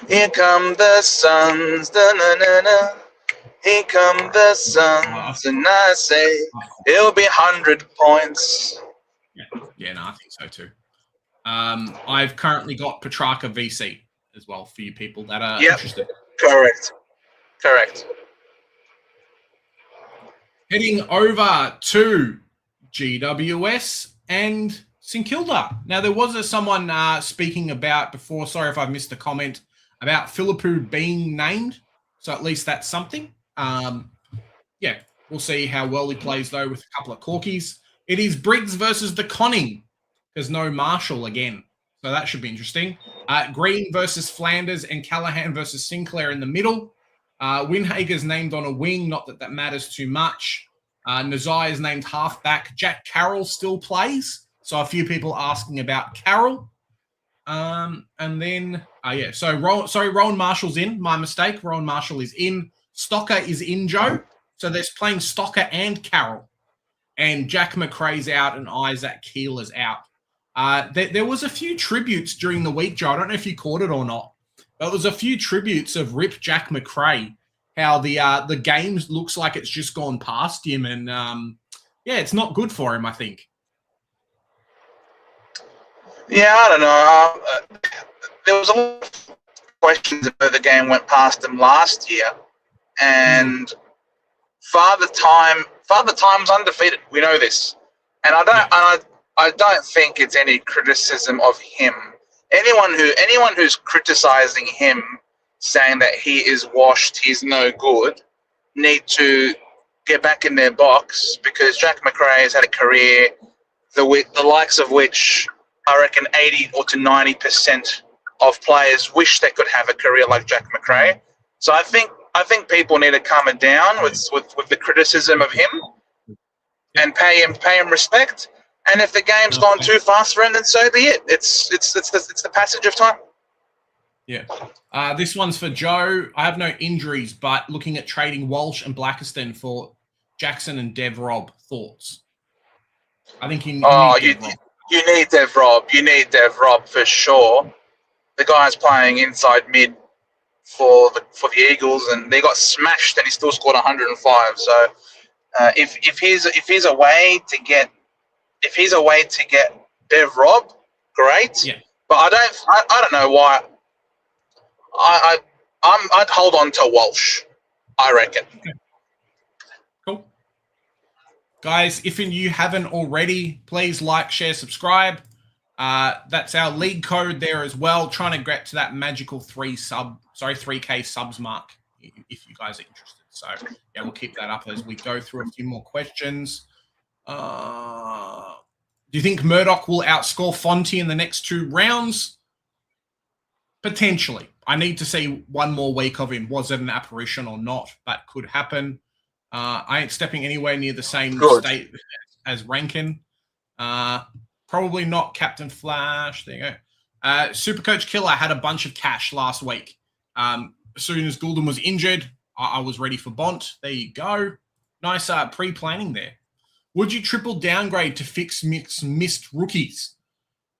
[SPEAKER 5] Here come the Suns, da-na-na-na. Here come the Suns, and I say it'll be 100 points.
[SPEAKER 3] Yeah, no, I think so too. I've currently got Petrarca VC as well for you people that are interested.
[SPEAKER 5] Correct.
[SPEAKER 3] Heading over to GWS and St Kilda. Now, there was someone speaking about before, sorry if I missed the comment, about Philippou being named. So at least that's something. We'll see how well he plays, though, with a couple of corkies. It is Briggs versus the Conning. There's no Marshall again. So that should be interesting. Green versus Flanders and Callahan versus Sinclair in the middle. Winhager's named on a wing, not that matters too much. Nazai is named halfback. Jack Carroll still plays. So a few people asking about Carroll. And then, Rowan Marshall's in. My mistake. Rowan Marshall is in. Stocker is in, Joe. So they're playing Stocker and Carroll. And Jack McRae's out and Isaac Keeler's out. There was a few tributes during the week, Joe. I don't know if you caught it or not. There was a few tributes of Rip Jack McRae, how the game looks like it's just gone past him. And, it's not good for him, I think.
[SPEAKER 5] Yeah, I don't know. There was a lot of questions about the game went past him last year, and Father Time's undefeated. We know this, and I don't think it's any criticism of him. Anyone who's criticizing him, saying that he is washed, he's no good, need to get back in their box, because Jack McRae has had a career the likes of which I reckon 80 or to 90% of players wish they could have a career like Jack McRae. So I think people need to calm it down with the criticism of him and pay him respect. And if the game's gone too fast for him, then so be it. It's the passage of time.
[SPEAKER 3] Yeah. This one's for Joe. I have no injuries, but looking at trading Walsh and Blackiston for Jackson and Dev Rob. Thoughts? I think you need Dev Rob. You need Dev Rob for sure. The guy's playing inside mid for the Eagles, and they got smashed, and he still scored 105. So if he's a way to get Dev Rob, great. Yeah.
[SPEAKER 5] But I don't know why. I'd hold on to Walsh, I reckon.
[SPEAKER 3] Okay. Cool. Guys, if you haven't already, please like, share, subscribe. That's our league code there as well. Trying to get to that magical 3K subs mark if you guys are interested. So yeah, we'll keep that up as we go through a few more questions. Do you think Murdoch will outscore Fonte in the next 2 rounds? Potentially. I need to see one more week of him. Was it an apparition or not? That could happen. I ain't stepping anywhere near the same state as Rankin. Probably not Captain Flash. There you go. Supercoach Killer had a bunch of cash last week. As soon as Goulden was injured, I was ready for Bont. There you go. Nice pre-planning there. Would you triple downgrade to fix missed rookies?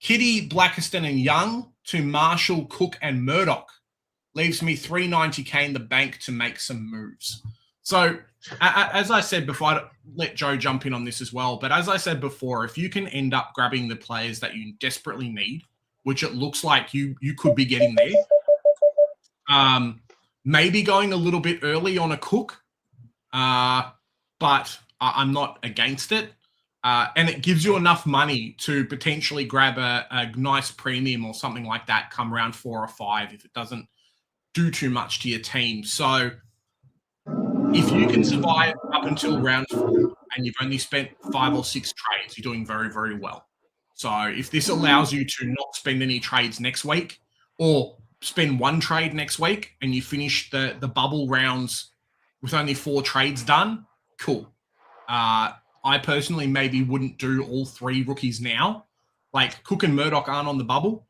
[SPEAKER 3] Kitty, Blackiston, and Young to Marshall, Cook, and Murdoch. Leaves me $390K in the bank to make some moves. So, as I said before, I'd let Joe jump in on this as well, but as I said before, if you can end up grabbing the players that you desperately need, which it looks like you could be getting there, maybe going a little bit early on a Cook, but I'm not against it. And it gives you enough money to potentially grab a nice premium or something like that come round 4 or 5 if it doesn't do too much to your team. So if you can survive up until round 4 and you've only spent 5 or 6 trades, you're doing very, very well. So if this allows you to not spend any trades next week or spend 1 trade next week and you finish the bubble rounds with only 4 trades done, cool. I personally maybe wouldn't do all 3 rookies now. Like Cook and Murdoch aren't on the bubble,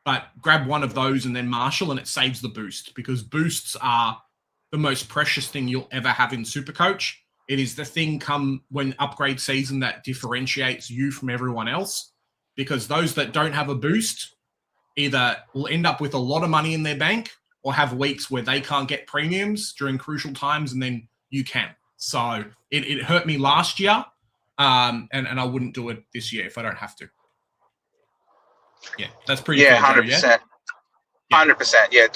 [SPEAKER 3] but grab one of those and then Marshall, and it saves the boost, because boosts are the most precious thing you'll ever have in Supercoach. It is the thing come when upgrade season that differentiates you from everyone else, because those that don't have a boost either will end up with a lot of money in their bank or have weeks where they can't get premiums during crucial times, and then you can. So it hurt me last year. And I wouldn't do it this year if I don't have to. Yeah, that's pretty.
[SPEAKER 5] Yeah, 100%. 100%. Yeah,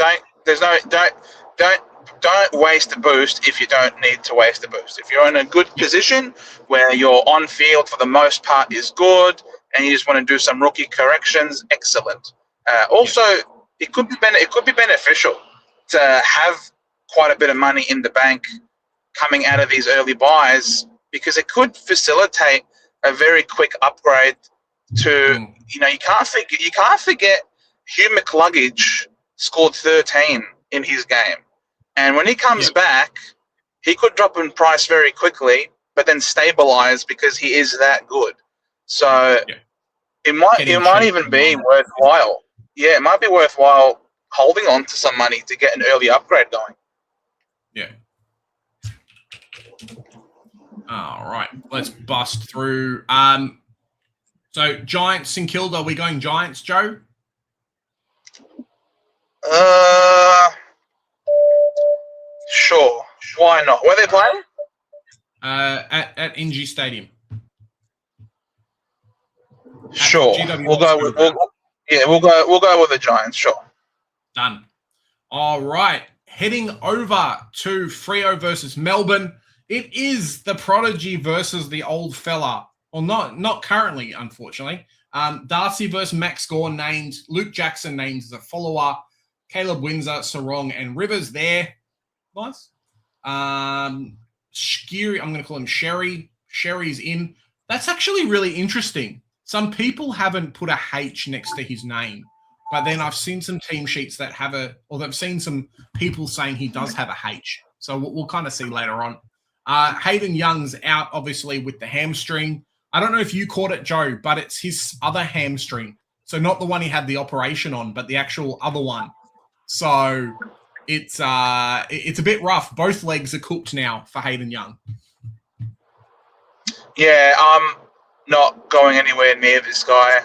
[SPEAKER 5] don't waste a boost if you don't need to waste a boost. If you're in a good position where your on field for the most part is good, and you just want to do some rookie corrections, excellent. Also, it could be beneficial to have quite a bit of money in the bank coming out of these early buys, because it could facilitate a very quick upgrade to, you can't forget Hugh McLuggage scored 13 in his game. And when he comes back, he could drop in price very quickly, but then stabilize because he is that good. So it might even be worthwhile. Yeah, it might be worthwhile holding on to some money to get an early upgrade going.
[SPEAKER 3] Yeah. All right, let's bust through. So Giants, St Kilda, are we going Giants, Joe?
[SPEAKER 5] Sure. Why not? Where are they playing?
[SPEAKER 3] At NG Stadium.
[SPEAKER 5] Sure. We'll go Yeah, we'll go with the Giants, sure.
[SPEAKER 3] Done. All right. Heading over to Freo versus Melbourne. It is the prodigy versus the old fella. Well, not currently, unfortunately. Darcy versus Max Gore named. Luke Jackson named as a follower. Caleb Windsor, Sarong, and Rivers there. Nice. Skiri, I'm going to call him Sherry. Sherry's in. That's actually really interesting. Some people haven't put a H next to his name, but then I've seen some team sheets that have I've seen some people saying he does have a H. So we'll kind of see later on. Hayden Young's out, obviously, with the hamstring. I don't know if you caught it, Joe, but it's his other hamstring. So not the one he had the operation on, but the actual other one. So it's a bit rough. Both legs are cooked now for Hayden Young.
[SPEAKER 5] Yeah, I'm not going anywhere near this guy.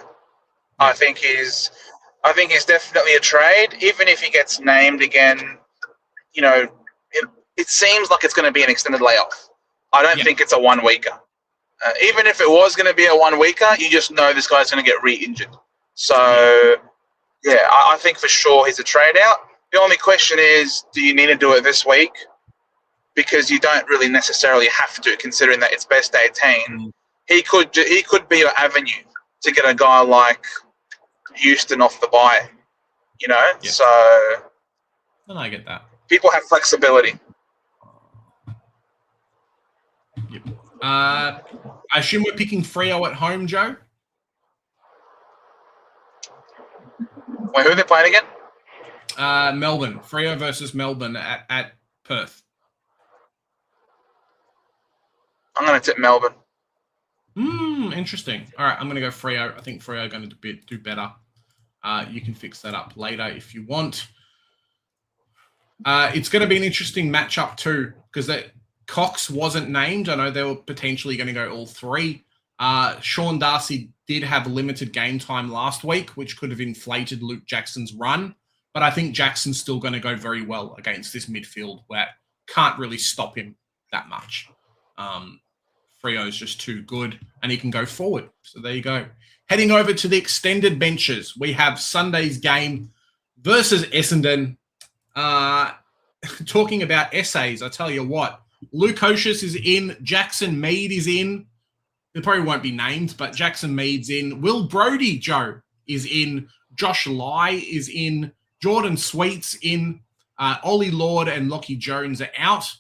[SPEAKER 5] I think he's definitely a trade. Even if he gets named again, it seems like it's going to be an extended layoff. I don't think it's a 1 weeker. Even if it was going to be a 1 weeker, you just know this guy's going to get re-injured. So, yeah, I think for sure he's a trade out. The only question is, do you need to do it this week? Because you don't really necessarily have to, considering that it's best 18. He could be your avenue to get a guy like Houston off the bye, Yeah. So,
[SPEAKER 3] and I get that.
[SPEAKER 5] People have flexibility.
[SPEAKER 3] Yep. I assume we're picking Freo at home, Joe?
[SPEAKER 5] Wait, who are they playing again?
[SPEAKER 3] Melbourne. Freo versus Melbourne at Perth.
[SPEAKER 5] I'm going to tip Melbourne.
[SPEAKER 3] Interesting. All right, I'm going to go Freo. I think Freo are going to do better. You can fix that up later if you want. It's going to be an interesting matchup too, because Cox wasn't named. I know they were potentially going to go all three. Sean Darcy did have limited game time last week, which could have inflated Luke Jackson's run. But I think Jackson's still going to go very well against this midfield where can't really stop him that much. Freo's just too good, and he can go forward. So there you go. Heading over to the extended benches, we have Sunday's game versus Essendon. Talking about essays, I tell you what, Luke Hocius is in, Jackson Mead is in. It probably won't be named, but Jackson Mead's in. Will Brodie, Joe, is in. Josh Lai is in. Jordan Sweet's in. Ollie Lord and Lockie Jones are out.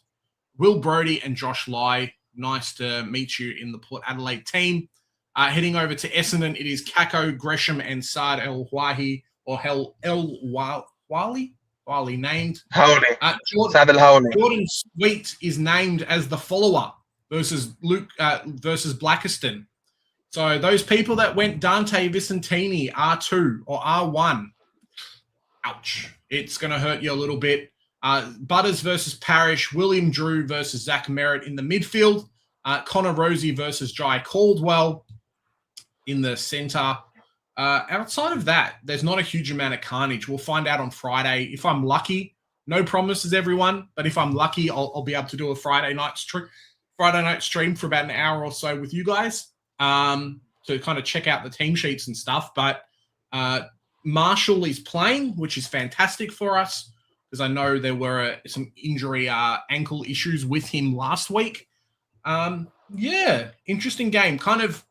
[SPEAKER 3] Will Brodie and Josh Lai, nice to meet you in the Port Adelaide team. Heading over to Essendon, it is Kako, Gresham, and Saad El Wahi, or El Wali named.
[SPEAKER 5] Holy. Saad El Hawley.
[SPEAKER 3] Jordan Sweet is named as the follower versus versus Blackiston. So those people that went Dante Vicentini R2 or R1, ouch. It's going to hurt you a little bit. Butters versus Parrish, William Drew versus Zach Merritt in the midfield, Connor Rosie versus Jai Caldwell in the centre. Outside of that, there's not a huge amount of carnage. We'll find out on Friday. If I'm lucky, no promises, everyone, but if I'm lucky, I'll be able to do a Friday night stream for about an hour or so with you guys to kind of check out the team sheets and stuff. But Marshall is playing, which is fantastic for us, because I know there were some injury ankle issues with him last week. Interesting game. Kind of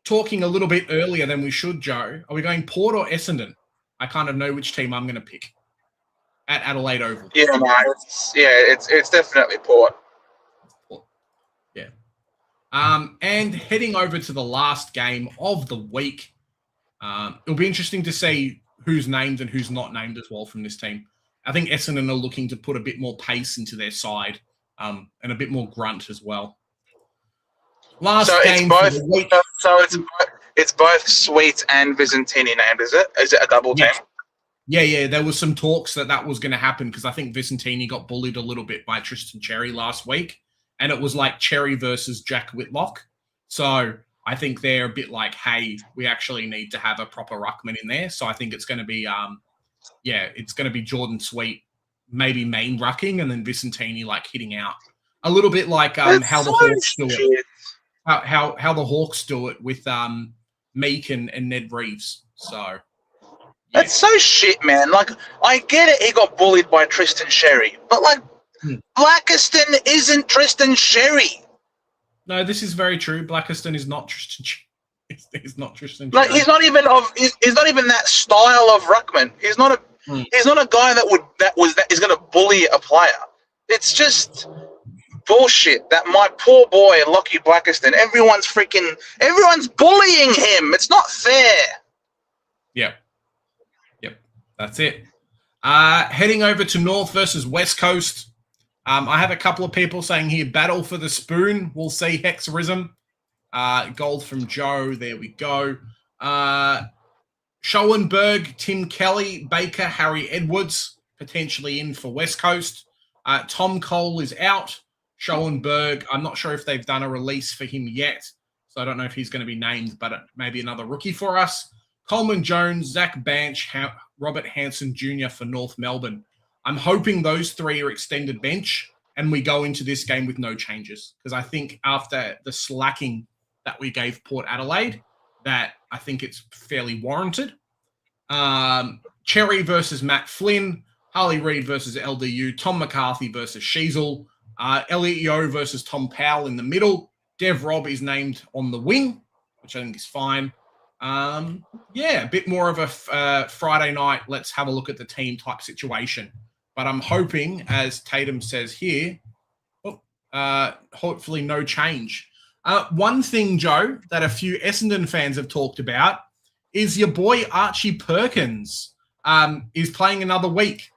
[SPEAKER 3] talking a little bit earlier than we should, Joe. Are we going Port or Essendon? I kind of know which team I'm going to pick at Adelaide Oval.
[SPEAKER 5] Yeah, no, it's definitely Port.
[SPEAKER 3] Yeah. And heading over to the last game of the week, it'll be interesting to see who's named and who's not named as well from this team. I think Essendon are looking to put a bit more pace into their side and a bit more grunt as well. Last game for the week.
[SPEAKER 5] So it's both Sweet and Vicentini named, is it? Is it a double team?
[SPEAKER 3] Yeah. There was some talks that was going to happen because I think Vicentini got bullied a little bit by Tristan Cherry last week, and it was like Cherry versus Jack Whitlock. So I think they're a bit like, hey, we actually need to have a proper ruckman in there. So I think it's going to be it's going to be Jordan Sweet, maybe main rucking, and then Vicentini like hitting out. A little bit like how the Hawks do it. How the Hawks do it with Meek and Ned Reeves. So
[SPEAKER 5] That's so shit, man. Like, I get it, he got bullied by Tristan Sherry, but like, Blackiston isn't Tristan Sherry.
[SPEAKER 3] No, this is very true. Blackiston is not Tristan. He's not Tristan.
[SPEAKER 5] Like, he's not even that style of ruckman. He's not a guy that is going to bully a player. It's just bullshit. That my poor boy Lockie Blackiston. Everyone's bullying him. It's not fair.
[SPEAKER 3] Yep. That's it. Heading over to North versus West Coast. I have a couple of people saying here, battle for the spoon. We'll see. Hexerism. Gold from Joe. There we go. Schoenberg, Tim Kelly, Baker, Harry Edwards, potentially in for West Coast. Tom Cole is out. Schoenberg, I'm not sure if they've done a release for him yet, so I don't know if he's going to be named, but maybe another rookie for us. Coleman Jones, Zach Banch, Robert Hanson Jr. for North Melbourne. I'm hoping those three are extended bench and we go into this game with no changes, because I think after the slacking that we gave Port Adelaide, that I think it's fairly warranted. Cherry versus Matt Flynn, Harley Reid versus LDU, Tom McCarthy versus Sheasel, Elliot Yeo versus Tom Powell in the middle. Dev Robb is named on the wing, which I think is fine. A bit more of a Friday night, let's have a look at the team type situation. But I'm hoping, as Tatum says here, hopefully no change. One thing, Joe, that a few Essendon fans have talked about is your boy Archie Perkins is playing another week.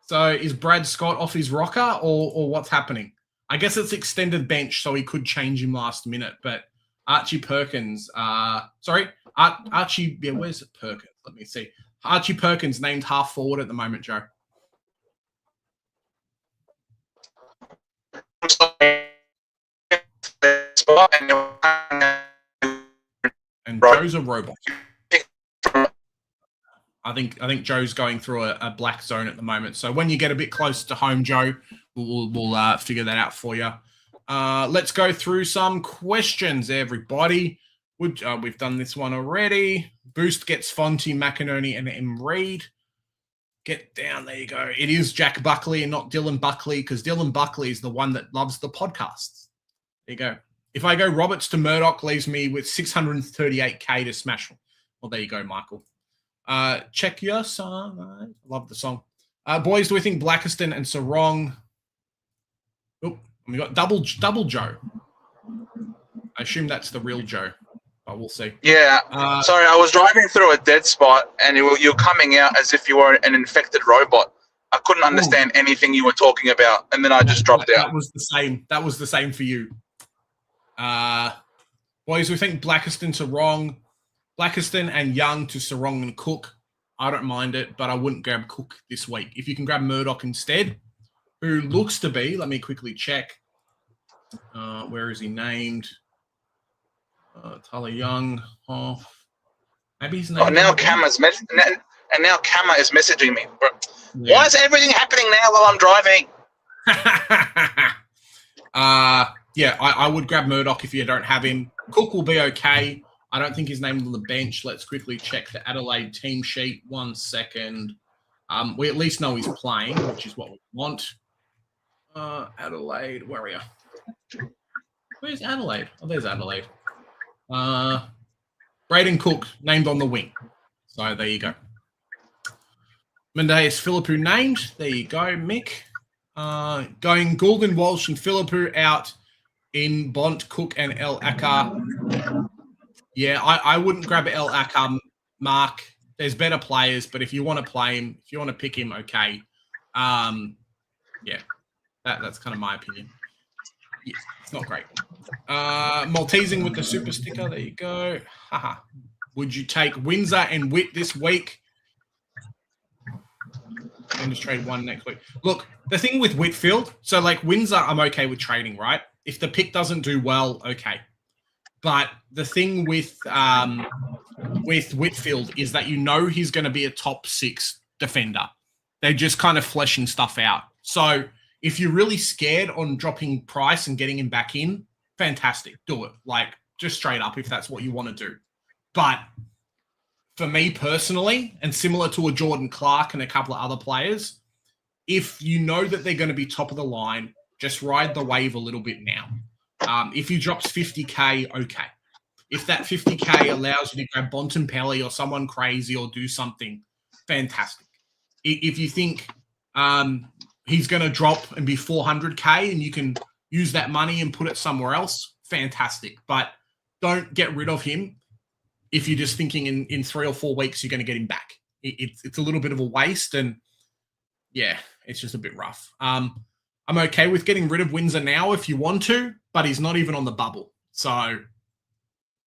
[SPEAKER 3] So is Brad Scott off his rocker or what's happening? I guess it's extended bench, so he could change him last minute. But Archie Perkins, where's Perkins? Let me see. Archie Perkins named half forward at the moment, Joe. And Joe's a robot. I think Joe's going through a black zone at the moment. So when you get a bit closer to home, Joe, we'll figure that out for you. Let's go through some questions, everybody. We've done this one already. Boost gets Fonty, McInerney, and M. Reid. Get down. There you go. It is Jack Buckley and not Dylan Buckley, because Dylan Buckley is the one that loves the podcasts. There you go. If I go Roberts to Murdoch, leaves me with 638K to smash. Well, there you go, Michael. Check your song. I love the song. Boys, do we think Blackiston and Sarong? Oh, we got double Joe. I assume that's the real Joe, but we'll see.
[SPEAKER 5] Yeah. Sorry, I was driving through a dead spot, and you're coming out as if you were an infected robot. I couldn't understand anything you were talking about, and then I just dropped out.
[SPEAKER 3] That was the same. That was the same for you. Boys, we think Blackiston, Sarong. Blackiston and Young to Sarong and Cook. I don't mind it, but I wouldn't grab Cook this week. If you can grab Murdoch instead, who looks to be, let me quickly check. Where is he named? Tyler Young. Maybe he's named.
[SPEAKER 5] Now Kama's now Kama is messaging me. Yeah. Why is everything happening now while I'm driving?
[SPEAKER 3] I would grab Murdoch if you don't have him. Cook will be okay. I don't think he's named on the bench. Let's quickly check the Adelaide team sheet. 1 second. We at least know he's playing, which is what we want. Adelaide, where are you? Where's Adelaide? Oh, there's Adelaide. Braden Cook named on the wing. So there you go. Mendeus Philippou named. There you go, Mick. Going Goulden, Walsh, and Philippou out in Bont, Cook, and El Akar. Yeah, I wouldn't grab El Akar, Mark. There's better players, but if you want to play him, if you want to pick him, okay. That's kind of my opinion. Yeah, it's not great. Maltesing with the super sticker. There you go. Haha. Would you take Windsor and Witt this week? And just trade one next week. Look, the thing with Whitfield, so like Windsor, I'm okay with trading, right? If the pick doesn't do well, okay. But the thing with Whitfield is that you know he's going to be a top 6 defender. They're just kind of fleshing stuff out. So if you're really scared on dropping price and getting him back in, fantastic. Do it. Like, just straight up if that's what you want to do. But for me personally, and similar to a Jordan Clark and a couple of other players, if you know that they're going to be top of the line, just ride the wave a little bit now. If he drops 50K, okay. If that 50K allows you to grab Bontempelli or someone crazy or do something, fantastic. If you think he's going to drop and be 400K and you can use that money and put it somewhere else, fantastic. But don't get rid of him if you're just thinking in 3 or 4 weeks you're going to get him back. It's a little bit of a waste, and yeah, it's just a bit rough. I'm okay with getting rid of Windsor now if you want to, but he's not even on the bubble. So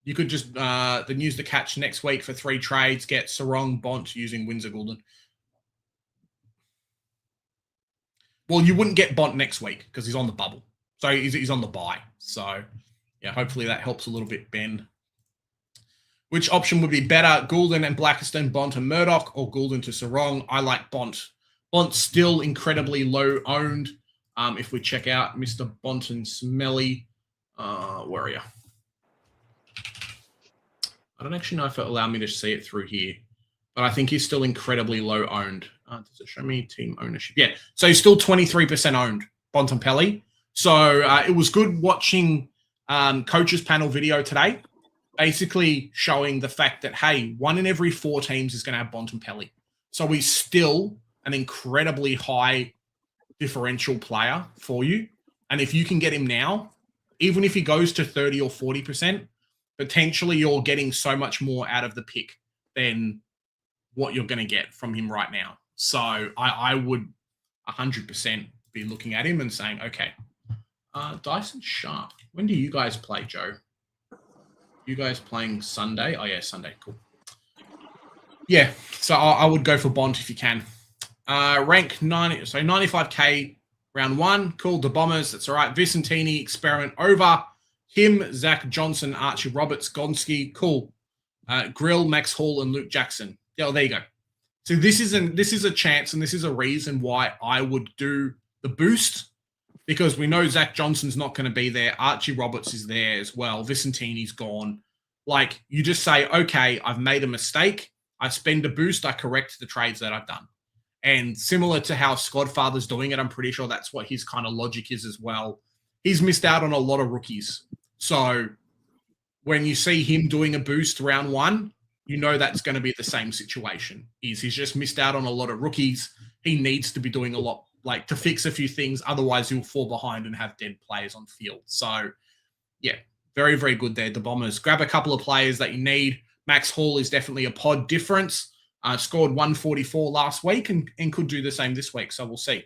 [SPEAKER 3] you could just then use the catch next week for 3 trades, get Sarong, Bont using Windsor Goulden. Well, you wouldn't get Bont next week because he's on the bubble. So he's on the bye. So yeah, hopefully that helps a little bit, Ben. Which option would be better, Goulden and Blackiston, Bont and Murdoch, or Goulden to Sarong? I like Bont. Bont's still incredibly low owned. If we check out Mr. Bont and Smelly, where are you? I don't actually know if it allowed me to see it through here, but I think he's still incredibly low owned. Does it show me team ownership? Yeah, so he's still 23% owned, Bontempelli. So it was good watching coaches panel video today, basically showing the fact that, hey, 1 in every 4 teams is going to have Bontempelli. So he's still an incredibly high differential player for you. And if you can get him now, even if he goes to 30 or 40%, potentially you're getting so much more out of the pick than what you're going to get from him right now. So I would 100% be looking at him and saying, okay, Dyson Sharp. When do you guys play, Joe? You guys playing Sunday? Oh, yeah, Sunday. Cool. Yeah, so I would go for Bont if you can. Rank 90, so 95K round 1. Cool. The Bombers, that's all right. Vicentini, experiment over. Him, Zach Johnson, Archie Roberts, Gonski, cool. Grill, Max Hall, and Luke Jackson. Yeah, there you go. So this is a chance, and this is a reason why I would do the boost, because we know Zach Johnson's not going to be there. Archie Roberts is there as well. Vicentini's gone. Like, you just say, okay, I've made a mistake. I spend a boost. I correct the trades that I've done. And similar to how Squadfather's doing it, I'm pretty sure that's what his kind of logic is as well. He's missed out on a lot of rookies. So when you see him doing a boost round 1, you know that's going to be the same situation. He's just missed out on a lot of rookies. He needs to be doing a lot, like, to fix a few things. Otherwise, he'll fall behind and have dead players on field. So, yeah, very, very good there. The Bombers. Grab a couple of players that you need. Max Hall is definitely a pod difference. Scored 144 last week and could do the same this week. So we'll see.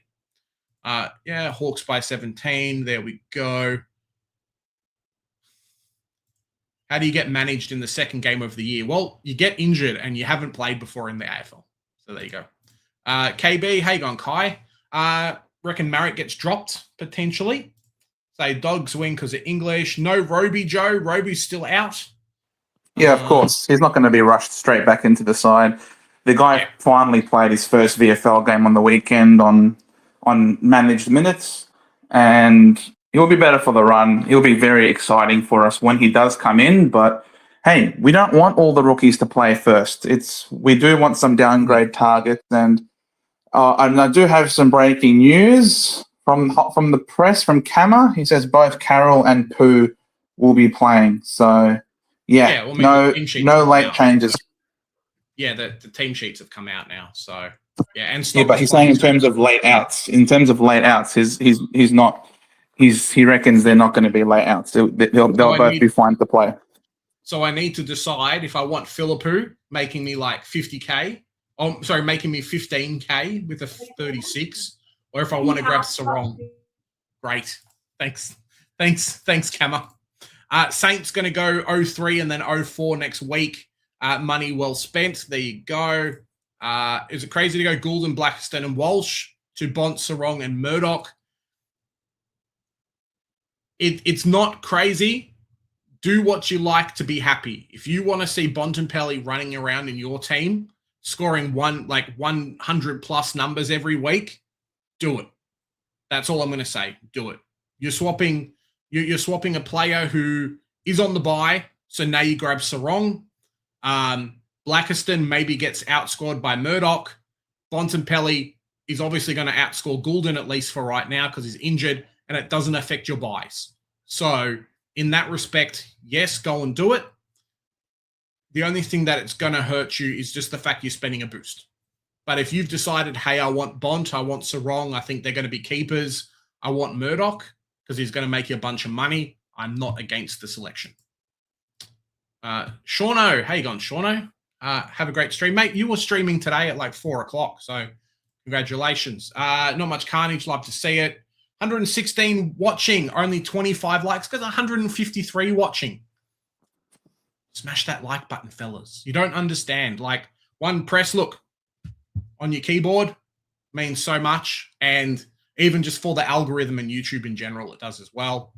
[SPEAKER 3] Yeah, Hawks by 17. There we go. How do you get managed in the second game of the year? Well, you get injured and you haven't played before in the AFL. So there you go. KB, how you going, Kai? Reckon Marriott gets dropped, potentially. Say Dogs win because of English. No Roby, Joe. Roby's still out.
[SPEAKER 6] Yeah, of course. He's not going to be rushed straight back into the side. The guy finally played his first VFL game on the weekend on managed minutes, and he'll be better for the run. He'll be very exciting for us when he does come in. But hey, we don't want all the rookies to play first. We do want some downgrade targets, and I do have some breaking news from the press from Kama. He says both Carroll and Pooh will be playing. So yeah, well, no late changes.
[SPEAKER 3] Yeah, the team sheets have come out now. So yeah, and
[SPEAKER 6] but he's saying in terms of late outs. In terms of late outs, he's not. He reckons they're not going to be late outs. They'll both be fine to play.
[SPEAKER 3] So I need to decide if I want Philippou making me like 50K. Oh, sorry, making me 15K with a 36, or if I want to grab Sarong. Great, thanks, Kama. Saints going to go 03 and then 04 next week. Money well spent. There you go. Is it crazy to go Goulden, Blackiston, and Walsh to Bont, Sarong, and Murdoch? It's not crazy. Do what you like to be happy. If you want to see Bontempelli running around in your team, scoring 100 plus numbers every week, do it. That's all I'm going to say. Do it. You're swapping a player who is on the bye, so now you grab Sarong. Blackiston maybe gets outscored by Murdoch. Bontempelli is obviously going to outscore Goulden, at least for right now, because he's injured, and it doesn't affect your buys. So in that respect, yes, go and do it. The only thing that it's going to hurt you is just the fact you're spending a boost. But if you've decided, hey, I want Bont, I want Sarong, I think they're going to be keepers, I want Murdoch, because he's going to make you a bunch of money, I'm not against the selection. Shauno, how you going, Shauno? Have a great stream. Mate, you were streaming today at like 4 o'clock, so congratulations. Not much carnage, love to see it. 116 watching, only 25 likes, because 153 watching. Smash that like button, fellas. You don't understand. Like, one press look on your keyboard means so much, and even just for the algorithm and YouTube in general, it does as well.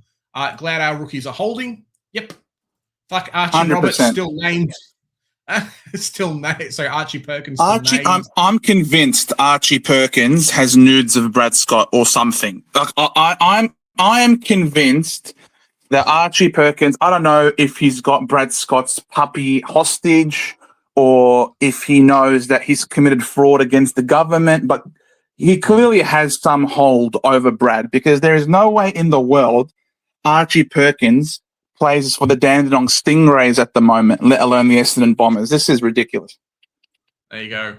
[SPEAKER 3] Glad our rookies are holding. Yep. Fuck, Archie 100%. Roberts still named. Still named. So Archie Perkins.
[SPEAKER 6] Archie, I'm convinced Archie Perkins has nudes of Brad Scott or something. Like, I am convinced that Archie Perkins, I don't know if he's got Brad Scott's puppy hostage or if he knows that he's committed fraud against the government, but he clearly has some hold over Brad, because there is no way in the world Archie Perkins plays for the Dandenong Stingrays at the moment, let alone the Essendon Bombers. This is ridiculous.
[SPEAKER 3] There you go.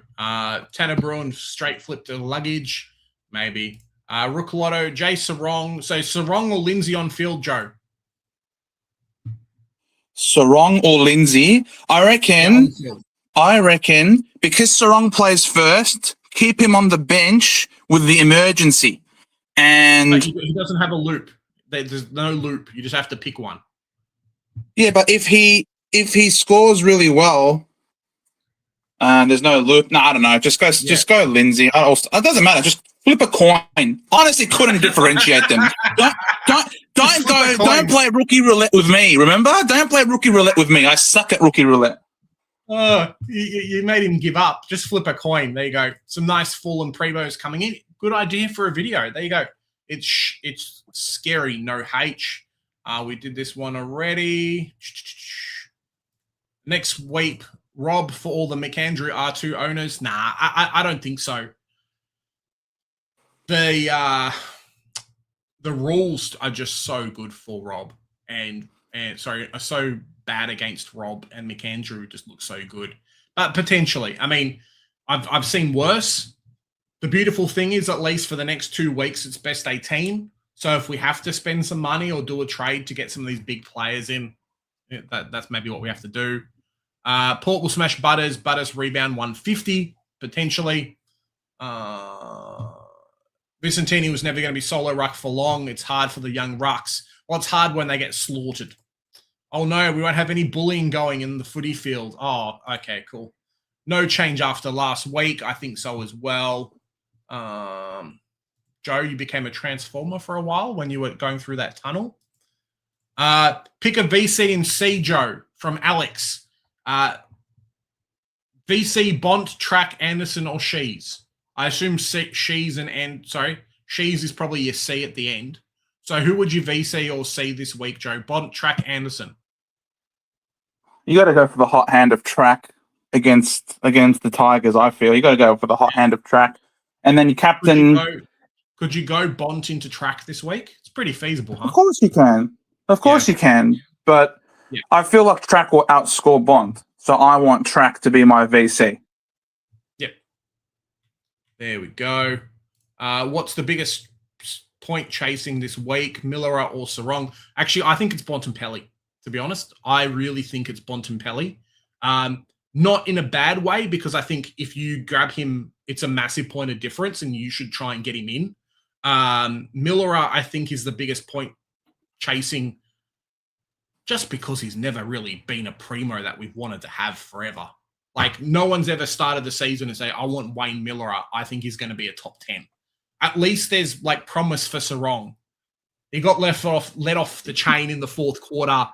[SPEAKER 3] Tanner Bruin straight flipped to luggage, maybe. Rook Lotto, Jay Sarong. So Sarong or Lindsay on field, Joe?
[SPEAKER 6] Sarong or Lindsay? I reckon because Sarong plays first, keep him on the bench with the emergency. And
[SPEAKER 3] he doesn't have a loop. There's no loop. You just have to pick one.
[SPEAKER 6] Yeah, but if he scores really well, there's no loop. No, I don't know. Just go Lindsay. It doesn't matter. Just flip a coin. Honestly, couldn't differentiate them. Don't play rookie roulette with me. Remember? Don't play rookie roulette with me. I suck at rookie roulette.
[SPEAKER 3] Oh, you made him give up. Just flip a coin. There you go. Some nice Fulham Prevos coming in. Good idea for a video. There you go. It's scary. No H. We did this one already. Next week, Rob for all the McAndrew R2 owners. Nah, I don't think so. The rules are just so good for Rob and are so bad against Rob, and McAndrew just looks so good. But potentially, I mean, I've seen worse. The beautiful thing is, at least for the next 2 weeks, it's best 18. So if we have to spend some money or do a trade to get some of these big players in, that's maybe what we have to do. Port will smash Butters. Butters rebound 150, potentially. Vicentini was never going to be solo ruck for long. It's hard for the young rucks. Well, it's hard when they get slaughtered. Oh, no, we won't have any bullying going in the footy field. Oh, okay, cool. No change after last week. I think so as well. Joe, you became a transformer for a while when you were going through that tunnel. Pick a VC and C, Joe, from Alex. VC, Bont, Track, Anderson, or Shees. I assume Shees Shees is probably your C at the end. So who would you VC or C this week, Joe? Bont, Track, Anderson.
[SPEAKER 6] You got to go for the hot hand of Track against the Tigers, I feel. You got to go for the hot hand of Track. And then you captain...
[SPEAKER 3] Could you go Bont into Track this week? It's pretty feasible, huh?
[SPEAKER 6] Of course you can. You can. But I feel like Track will outscore Bont. So I want Track to be my VC.
[SPEAKER 3] Yep. There we go. What's the biggest point chasing this week? Millera or Sarong? Actually, I think it's Bontempelli, to be honest. I really think it's Bontempelli. Not in a bad way, because I think if you grab him, it's a massive point of difference and you should try and get him in. Millera, I think, is the biggest point chasing, just because he's never really been a primo that we've wanted to have forever. Like, no one's ever started the season and say, I want Wayne Millera. I think he's going to be a top 10. At least there's like promise for Sarong. He got let off the chain in the fourth quarter.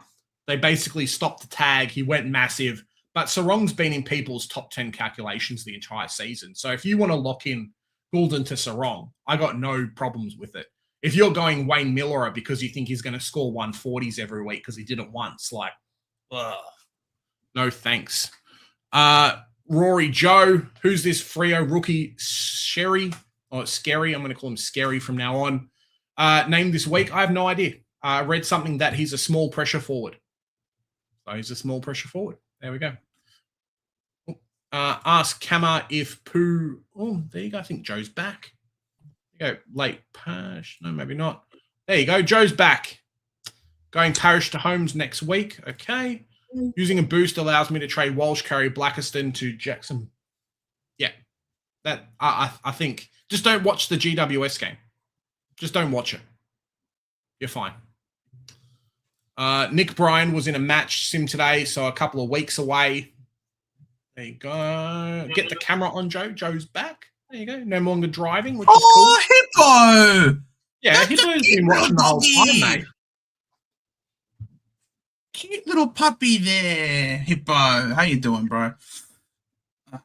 [SPEAKER 3] They basically stopped the tag. He went massive. But Sarong's been in people's top 10 calculations the entire season. So if you want to lock in Goulden to Sarong, I got no problems with it. If you're going Wayne Millera because you think he's going to score 140s every week because he did it once, like, ugh, no thanks. Rory Joe, who's this Freo rookie? Sherry or Scary? I'm going to call him Scary from now on. Named this week, I have no idea. I read something that he's a small pressure forward. So he's a small pressure forward. There we go. Ask Kama if Pooh. Oh, there you go. I think Joe's back. There you go. Late Parish. No, maybe not. There you go. Joe's back. Going Parish to Holmes next week. Okay. Using a boost allows me to trade Walsh, Curry, Blackiston to Jackson. Yeah. That I think. Just don't watch the GWS game. Just don't watch it. You're fine. Nick Bryan was in a match sim today, so a couple of weeks away. There you go. Get the camera on Joe. Joe's back. There you go. No longer driving, which is cool.
[SPEAKER 7] Oh, Hippo!
[SPEAKER 3] Yeah, Hippo's been watching the whole time, mate.
[SPEAKER 7] Cute little puppy there, Hippo. How you doing, bro?
[SPEAKER 3] There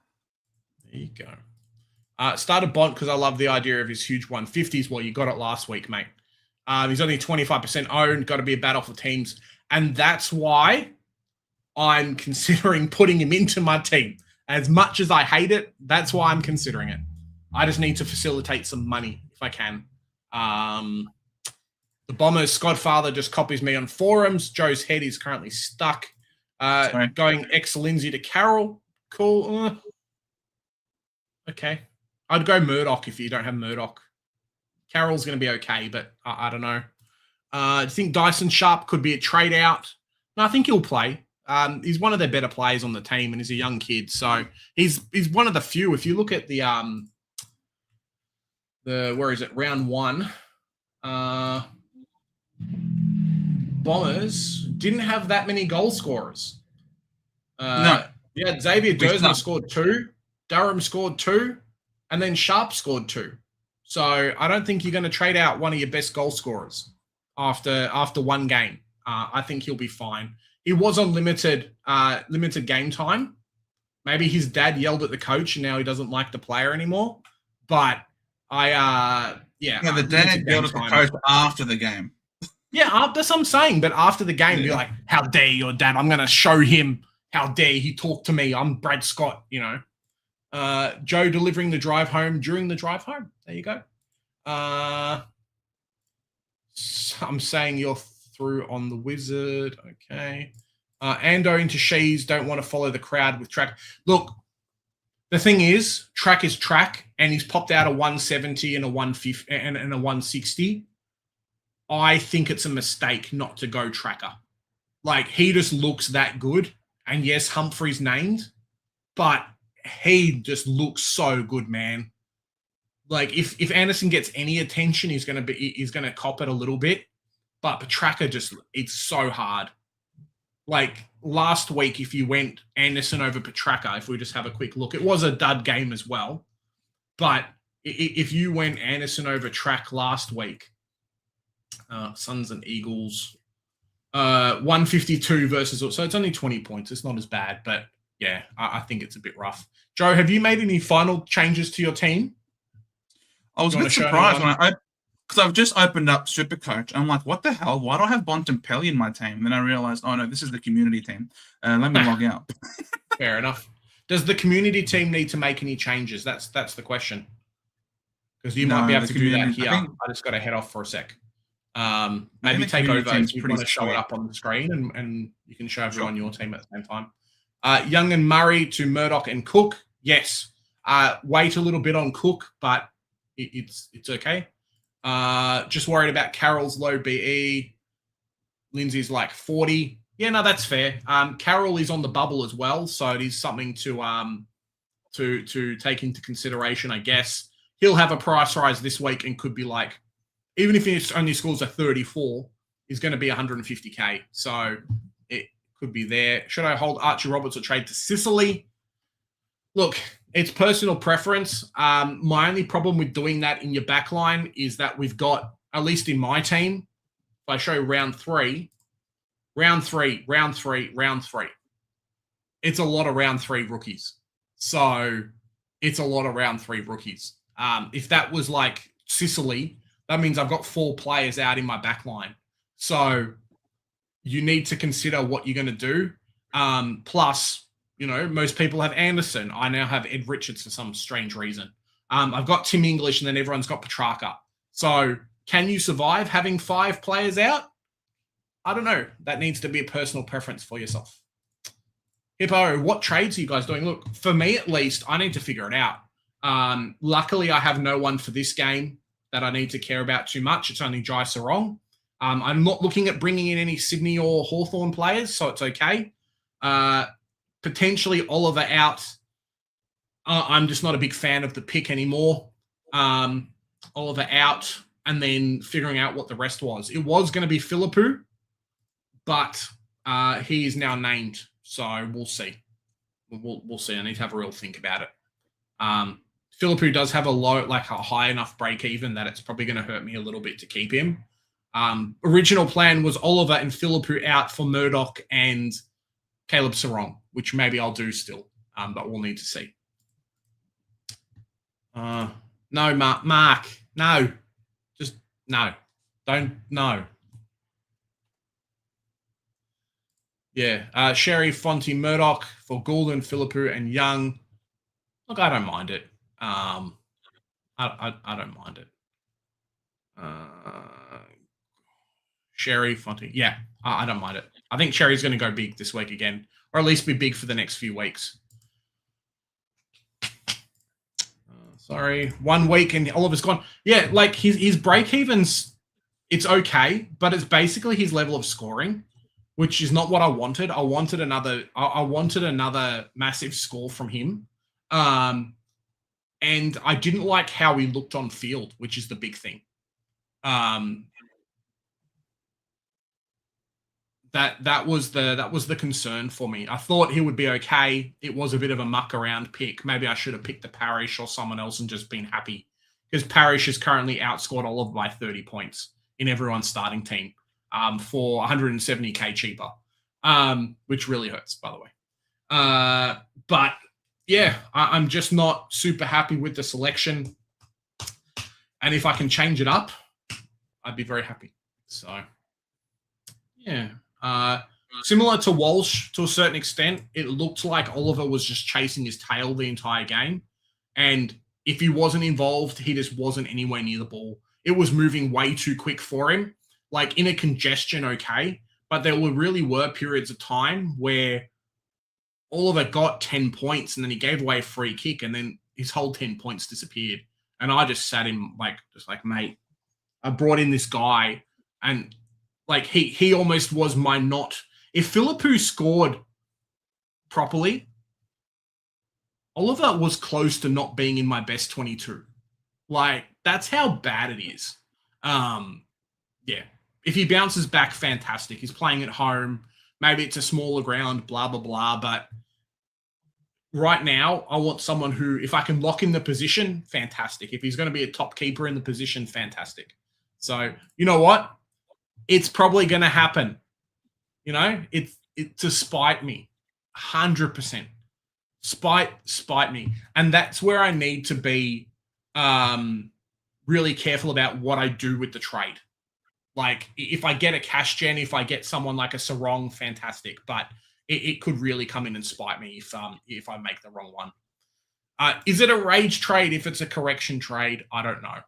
[SPEAKER 3] you go. Started Bont because I love the idea of his huge 150s. Well, you got it last week, mate. He's only 25% owned. Got to be a battle for teams. And that's why I'm considering putting him into my team. As much as I hate it, that's why I'm considering it. I just need to facilitate some money if I can. The Bombers' Godfather just copies me on forums. Joe's head is currently stuck. Going ex-Lindsay to Carroll. Cool. Okay. I'd go Murdoch if you don't have Murdoch. Carroll's going to be okay, but I don't know. Do you think Dyson Sharp could be a trade out? No, I think he'll play. He's one of their better players on the team, and he's a young kid, so he's one of the few. If you look at the where is it? Round 1. Bombers didn't have that many goal scorers.
[SPEAKER 7] No.
[SPEAKER 3] Yeah, Xavier Dersner scored 2, Durham scored 2, and then Sharp scored 2. So I don't think you're going to trade out one of your best goal scorers after one game. I think he'll be fine. He was on limited game time. Maybe his dad yelled at the coach and now he doesn't like the player anymore. But the
[SPEAKER 7] dad yelled at the coach after the game.
[SPEAKER 3] Yeah, that's what I'm saying. But after the game, you're like, how dare your dad? I'm going to show him how dare he talk to me. I'm Brad Scott, you know. Joe delivering the drive home during the drive home. There you go. I'm saying you're through on the Wizard. Okay. Ando into Shees. Don't want to follow the crowd with track. Look, the thing is, track is track, and he's popped out a 170 and a 150 and a 160. I think it's a mistake not to go tracker. Like, he just looks that good. And yes, Humphrey's named, but he just looks so good, man. Like, if Anderson gets any attention, he's gonna cop it a little bit. But Petraka it's so hard. Like last week, if you went Anderson over Petraka, if we just have a quick look, it was a dud game as well. But if you went Anderson over Track last week, Suns and Eagles, 152 versus, so it's only 20 points. It's not as bad, but yeah, I think it's a bit rough. Joe, have you made any final changes to your team?
[SPEAKER 7] I was a bit surprised because I've just opened up Supercoach. I'm like, what the hell? Why do I have Bontempelli in my team? Then I realized, oh no, this is the community team. Let me log out.
[SPEAKER 3] Fair enough. Does the community team need to make any changes? That's the question. Because you might be able to do that here. I just got to head off for a sec. Maybe take over if you want to show it up on the screen and you can show everyone your team at the same time. Young and Murray to Murdoch and Cook. Yes. Wait a little bit on Cook, but it's okay. Just worried about Carroll's low BE. Lindsay's like 40. Yeah, no, that's fair. Carroll is on the bubble as well, so it is something to take into consideration, I guess. He'll have a price rise this week and could be like, even if he only scores a 34, he's going to be 150K. So it could be there. Should I hold Archie Roberts or trade to Sicily? Look, it's personal preference. My only problem with doing that in your backline is that we've got, at least in my team, if I show round three, it's a lot of round 3 rookies. So it's a lot of round 3 rookies. If that was like Sicily, that means I've got 4 players out in my backline. So you need to consider what you're going to do. Plus, You know, most people have Anderson. I now have Ed Richards for some strange reason. I've got Tim English, and then everyone's got Petrarca. So can you survive having 5 players out? I don't know. That needs to be a personal preference for yourself. Hippo, what trades are you guys doing? Look, for me at least, I need to figure it out. Luckily, I have no one for this game that I need to care about too much. It's only Jai Sarong. I'm not looking at bringing in any Sydney or Hawthorn players, so it's okay. Potentially Oliver out. I'm just not a big fan of the pick anymore. Oliver out, and then figuring out what the rest was. It was going to be Philippou, but he is now named, so we'll see. We'll see. I need to have a real think about it. Philippou does have a high enough break even that it's probably going to hurt me a little bit to keep him. Original plan was Oliver and Philippou out for Murdoch and Caleb Sarong, which maybe I'll do still, but we'll need to see. No, Mark, no. Just no. Don't, no. Yeah, Sherry, Fonte, Murdoch for Goulden, Philippou, and Young. Look, I don't mind it. I don't mind it. Sherry, Fonte. Yeah, I don't mind it. I think Sherry's going to go big this week again, or at least be big for the next few weeks. Sorry, 1 week and Oliver's gone. Yeah, like his break evens, it's okay, but it's basically his level of scoring, which is not what I wanted. I wanted another massive score from him. And I didn't like how he looked on field, which is the big thing. That was the concern for me. I thought he would be okay. It was a bit of a muck around pick. Maybe I should have picked the Parish or someone else and just been happy, because Parish is currently outscored Oliver by 30 points in everyone's starting team for 170k cheaper, which really hurts, by the way. But yeah, I'm just not super happy with the selection. And if I can change it up, I'd be very happy. So, yeah. Similar to Walsh to a certain extent, it looked like Oliver was just chasing his tail the entire game. And if he wasn't involved, he just wasn't anywhere near the ball. It was moving way too quick for him. Like in a congestion, okay. But there really were periods of time where Oliver got 10 points and then he gave away a free kick and then his whole 10 points disappeared. And I just sat him like, mate, I brought in this guy and like he almost was my not. If Philippou scored properly, Oliver was close to not being in my best 22. Like, that's how bad it is. Yeah. If he bounces back, fantastic. He's playing at home. Maybe it's a smaller ground, blah, blah, blah. But right now, I want someone who, if I can lock in the position, fantastic. If he's going to be a top keeper in the position, fantastic. So, you know what? It's probably going to happen. You know, it's to spite me. 100%. Spite me. And that's where I need to be really careful about what I do with the trade. Like, if I get a cash gen, if I get someone like a Sarong, fantastic. But it could really come in and spite me if I make the wrong one. Is it a rage trade if it's a correction trade? I don't know.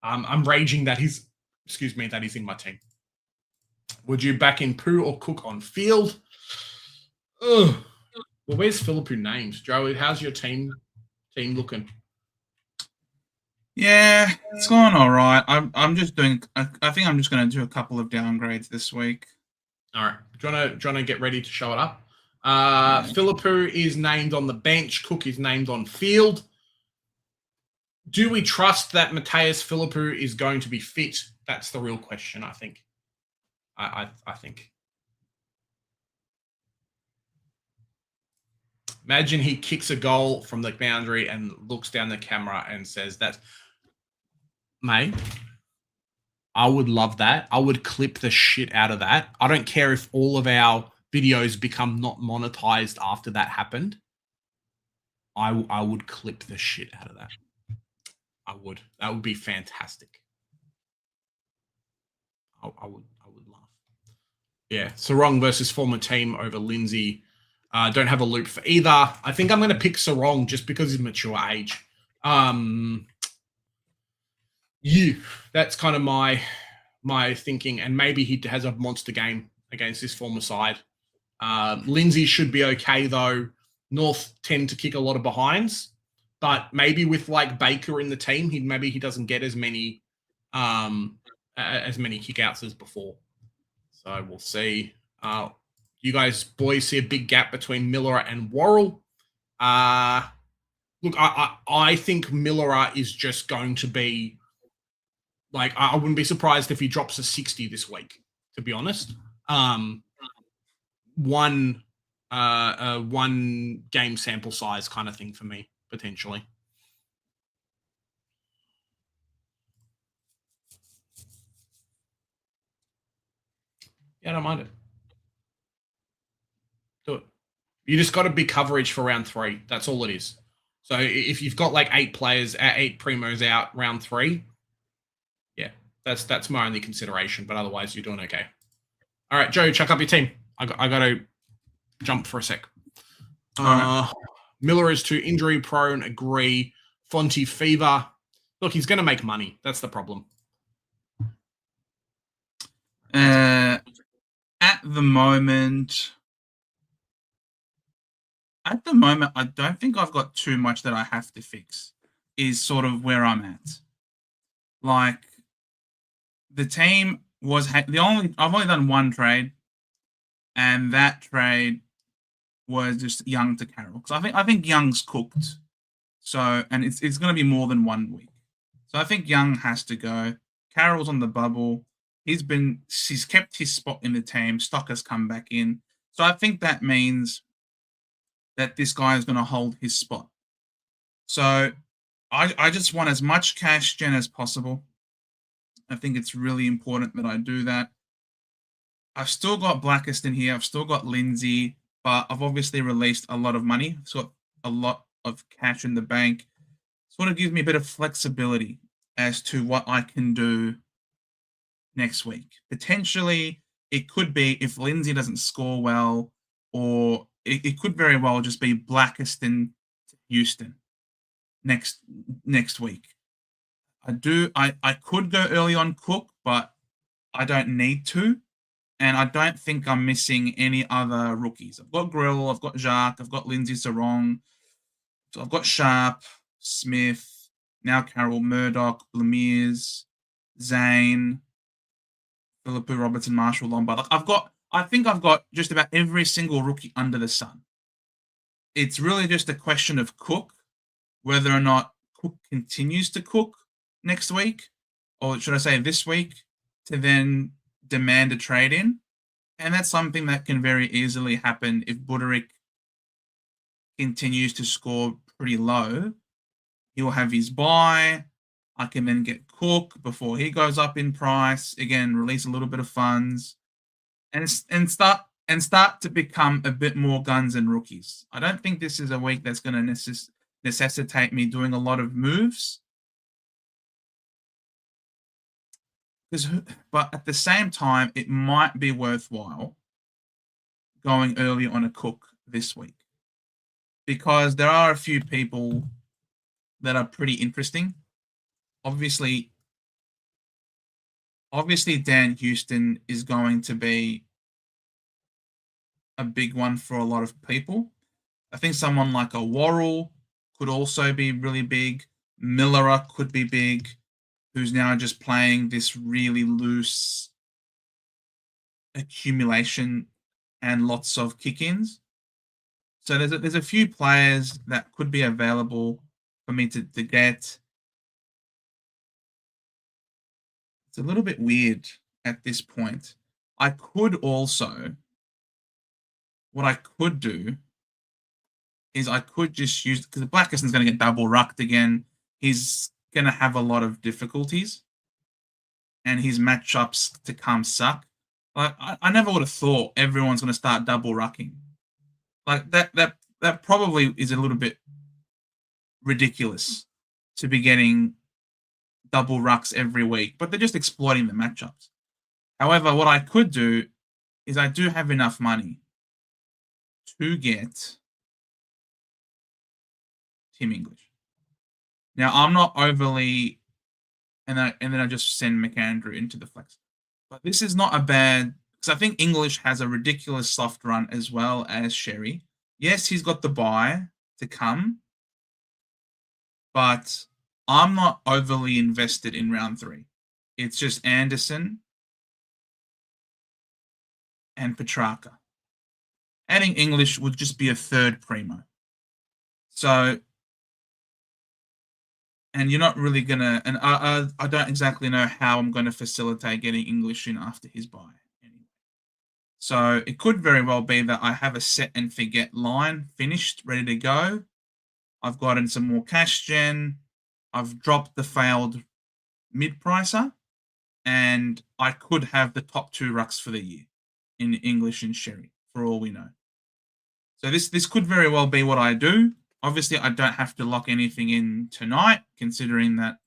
[SPEAKER 3] I'm raging that he's in my team. Would you back in Pooh or Cook on field? Ugh. Well, where's Philippou named? Joey, how's your team looking?
[SPEAKER 7] Yeah, it's going all right. I'm just doing. I think I'm just going to do a couple of downgrades this week.
[SPEAKER 3] All right. Do you want to get ready to show it up? Philippou is named on the bench. Cook is named on field. Do we trust that Mateus Philippou is going to be fit? That's the real question, I think. I think. Imagine he kicks a goal from the boundary and looks down the camera and says that, mate, I would love that. I would clip the shit out of that. I don't care if all of our videos become not monetized after that happened. I would clip the shit out of that. I would. That would be fantastic. I would laugh. Yeah, Sarong versus former team over Lindsay. Don't have a loop for either. I think I'm going to pick Sarong just because he's mature age. That's kind of my thinking, and maybe he has a monster game against this former side. Lindsay should be okay though. North tend to kick a lot of behinds, but maybe with like Baker in the team, he doesn't get as many kickouts as before. So we'll see. You guys, boys, see a big gap between Miller and Worrell. Look, I think Miller is just going to be like, I wouldn't be surprised if he drops a 60 this week, to be honest. One game sample size kind of thing for me, potentially. Yeah, I don't mind it. Do it. You just got to be coverage for round 3. That's all it is. So if you've got like 8 primos out round 3, yeah, that's my only consideration. But otherwise, you're doing okay. All right, Joe, chuck up your team. I got to jump for a sec. Miller is too injury prone. Agree. Fonty fever. Look, he's going to make money. That's the problem.
[SPEAKER 7] At the moment, I don't think I've got too much that I have to fix. Is sort of where I'm at. Like the team was I've only done one trade, and that trade was just Young to Carroll. Because I think Young's cooked. So, and it's going to be more than 1 week. So I think Young has to go. Carroll's on the bubble. He's kept his spot in the team. Stock has come back in. So I think that means that this guy is going to hold his spot. So I just want as much cash gen as possible. I think it's really important that I do that. I've still got Blackest in here. I've still got Lindsay, but I've obviously released a lot of money. I've got a lot of cash in the bank. Sort of gives me a bit of flexibility as to what I can do next week. Potentially, it could be if Lindsay doesn't score well, or it could very well just be Blackest in Houston next week. I could go early on Cook, but I don't need to. And I don't think I'm missing any other rookies. I've got Grill, I've got Jacques, I've got Lindsay Sarong, so I've got Sharp, Smith, now Carroll, Murdoch, Blamiers, Zane, Philippou, Robertson, Marshall, Lombard. I think I've got just about every single rookie under the sun. It's really just a question of Cook, whether or not Cook continues to cook next week, or should I say this week, to then demand a trade in. And that's something that can very easily happen if Buderick continues to score pretty low. He'll have his buy. I can then get Cook before he goes up in price. Again, release a little bit of funds and start to become a bit more guns and rookies. I don't think this is a week that's going to necessitate me doing a lot of moves. But at the same time, it might be worthwhile going early on a Cook this week, because there are a few people that are pretty interesting. Obviously, Dan Houston is going to be a big one for a lot of people. I think someone like a Worrell could also be really big. Miller could be big, who's now just playing this really loose accumulation and lots of kick-ins. So there's a few players that could be available for me to get. It's a little bit weird at this point. I could also, what I could do is I could just use, because Blackiston's going to get double rucked again. He's going to have a lot of difficulties, and his matchups to come suck. Like I never would have thought everyone's going to start double rucking. Like that probably is a little bit ridiculous to be getting double rucks every week, but they're just exploiting the matchups. However, what I could do is I do have enough money to get Team English. Now, I'm not overly, and then I just send McAndrew into the flex. But this is not a bad, because I think English has a ridiculous soft run as well as Sherry. Yes, he's got the bye to come, but I'm not overly invested in round 3. It's just Anderson and Petrarca. Adding English would just be a third primo. So, and you're not really going to, and I don't exactly know how I'm going to facilitate getting English in after his bye. Anyway. So it could very well be that I have a set and forget line finished, ready to go. I've gotten some more cash gen. I've dropped the failed mid-pricer, and I could have the top 2 rucks for the year in English and Sherry, for all we know. So this could very well be what I do. Obviously, I don't have to lock anything in tonight, considering that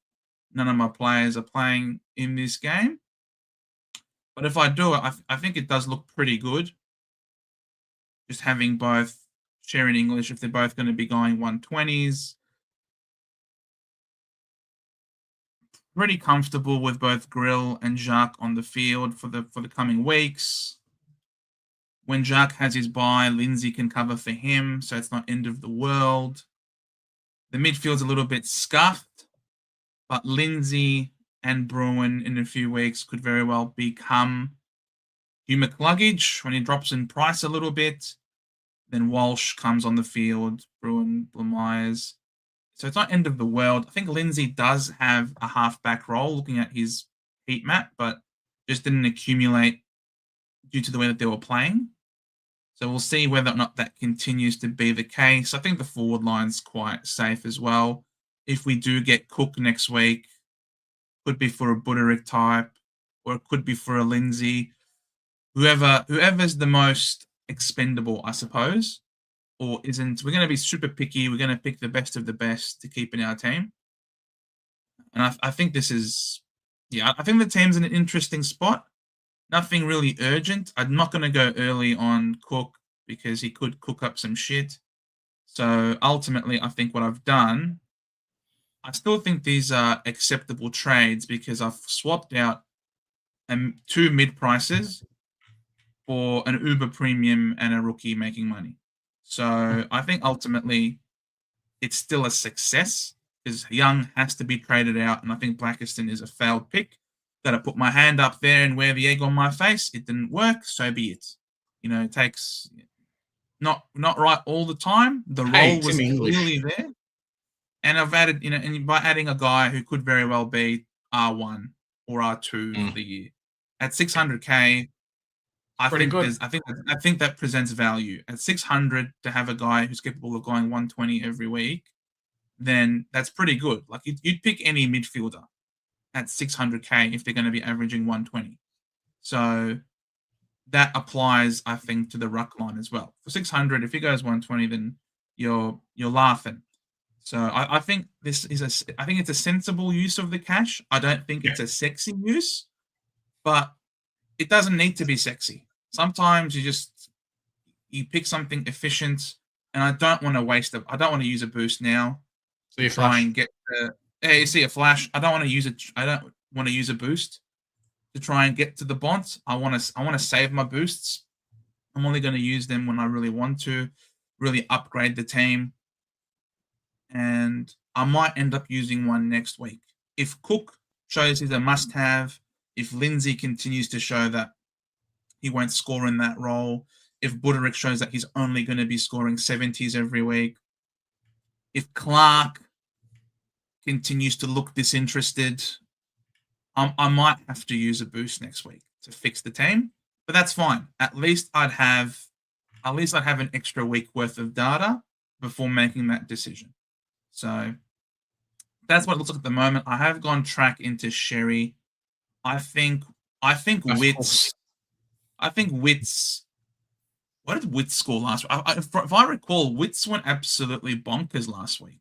[SPEAKER 7] none of my players are playing in this game. But if I do it, I think it does look pretty good. Just having both Sherry and English, if they're both going to be going 120s. Pretty comfortable with both Grill and Jacques on the field for the coming weeks. When Jacques has his bye, Lindsay can cover for him, so it's not end of the world. The midfield's a little bit scuffed, but Lindsay and Bruin in a few weeks could very well become Hugh McCluggage when he drops in price a little bit. Then Walsh comes on the field, Bruin, Blamires. So it's not end of the world. I think Lindsay does have a half-back role looking at his heat map, but just didn't accumulate due to the way that they were playing. So we'll see whether or not that continues to be the case. I think the forward line's quite safe as well. If we do get Cook next week, could be for a Buderick type, or it could be for a Lindsay. Whoever's the most expendable, I suppose, or isn't. We're going to be super picky. We're going to pick the best of the best to keep in our team. And I think this is, I think the team's in an interesting spot. Nothing really urgent. I'm not going to go early on Cook because he could cook up some shit. So ultimately, I think what I've done, I still think these are acceptable trades because I've swapped out 2 mid prices for an Uber premium and a rookie making money. So I think ultimately it's still a success because Young has to be traded out, and I think Blackiston is a failed pick. That I put my hand up there and wear the egg on my face. It didn't work, so be it. It takes not right all the time. The role was clearly there. And I've added, and by adding a guy who could very well be R1 or R2 for the year. At 600K, I think that presents value. At 600 to have a guy who's capable of going 120 every week, then that's pretty good. Like you'd pick any midfielder at 600K if they're going to be averaging 120. So that applies, I think, to the ruck line as well. For 600, if he goes 120, then you're laughing. So I think this is I think it's a sensible use of the cash. I don't think it's a sexy use, but it doesn't need to be sexy. Sometimes you pick something efficient, and I don't want to I don't want to use a boost now.
[SPEAKER 3] So you
[SPEAKER 7] try and get the. Hey, you see a flash. I don't want to use it. I don't want to use a boost to try and get to the bonds. I want to save my boosts. I'm only going to use them when I really want to, really upgrade the team. And I might end up using one next week. If Cook shows he's a must-have, if Lindsay continues to show that he won't score in that role, if Buderick shows that he's only going to be scoring 70s every week, if Clark continues to look disinterested, I might have to use a boost next week to fix the team, but that's fine. At least I'd have an extra week worth of data before making that decision. So that's what it looks like at the moment. I have gone track into Sherry. I think Wits. What did Wits score last week? If I recall, Wits went absolutely bonkers last week.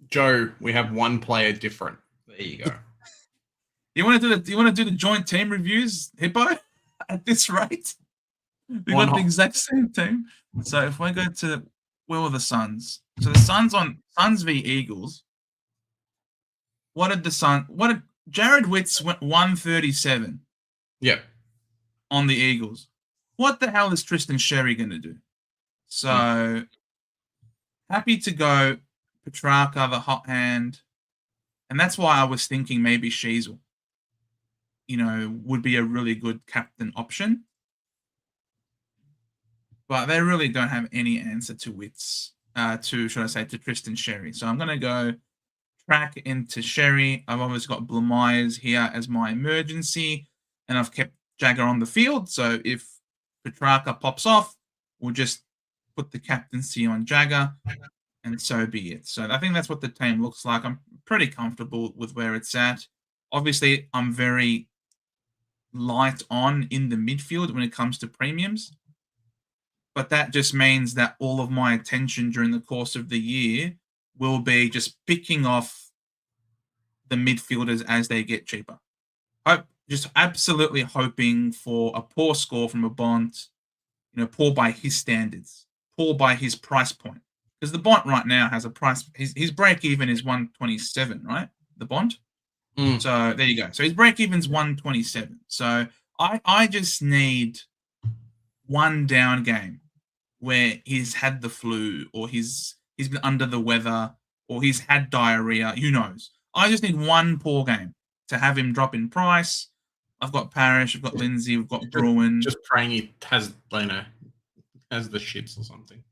[SPEAKER 3] Joe, we have one player different. There you go.
[SPEAKER 7] Do you want to do the joint team reviews, Hippo? At this rate? We
[SPEAKER 3] Why
[SPEAKER 7] got the
[SPEAKER 3] not?
[SPEAKER 7] exact same team. So if we go to where were the Suns? So the Suns v Eagles. What did Jared Witts went 137
[SPEAKER 3] Yep.
[SPEAKER 7] on the Eagles. What the hell is Tristan Sherry going to do? So happy to go Petrarca, the hot hand. And that's why I was thinking maybe Sheasel, would be a really good captain option. But they really don't have any answer to Witts, to Tristan Sherry. So I'm going to go track into Sherry. I've obviously got Blue Myers here as my emergency, and I've kept Jagger on the field. So if Petrarca pops off, we'll just put the captaincy on Jagger, and so be it. So I think that's what the team looks like. I'm pretty comfortable with where it's at. Obviously, I'm very light on in the midfield when it comes to premiums, but that just means that all of my attention during the course of the year will be just picking off the midfielders as they get cheaper. Just absolutely hoping for a poor score from a Bond, poor by his standards, poor by his price point. Because the Bond right now has a price, his break even is 127, right? The Bond. So there you go. So his break even's 127. So I just need one down game where he's had the flu or he's been under the weather or he's had diarrhea. Who knows? I just need one poor game to have him drop in price. I've got Parrish, I've got Lindsay, we've got Bruin.
[SPEAKER 3] Just praying he has the shits or something.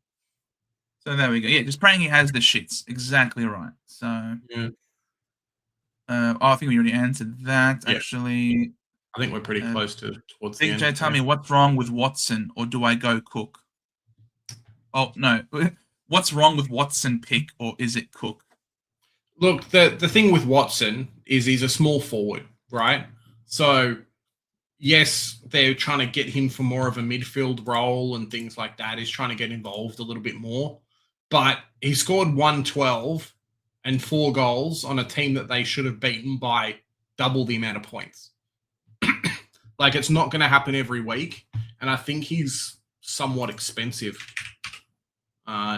[SPEAKER 7] So there we go. Yeah, just praying he has the shits. Exactly right. So
[SPEAKER 3] yeah.
[SPEAKER 7] I think we already answered that. Yeah. Actually,
[SPEAKER 3] I think we're pretty close towards the end.
[SPEAKER 7] DJ, tell me what's wrong with Watson, or do I go Cook? Oh no, what's wrong with Watson pick, or is it Cook?
[SPEAKER 3] Look, the thing with Watson is he's a small forward, right? So yes, they're trying to get him for more of a midfield role and things like that. He's trying to get involved a little bit more, but he scored 112 and 4 goals on a team that they should have beaten by double the amount of points. Like, it's not going to happen every week, and I think he's somewhat expensive.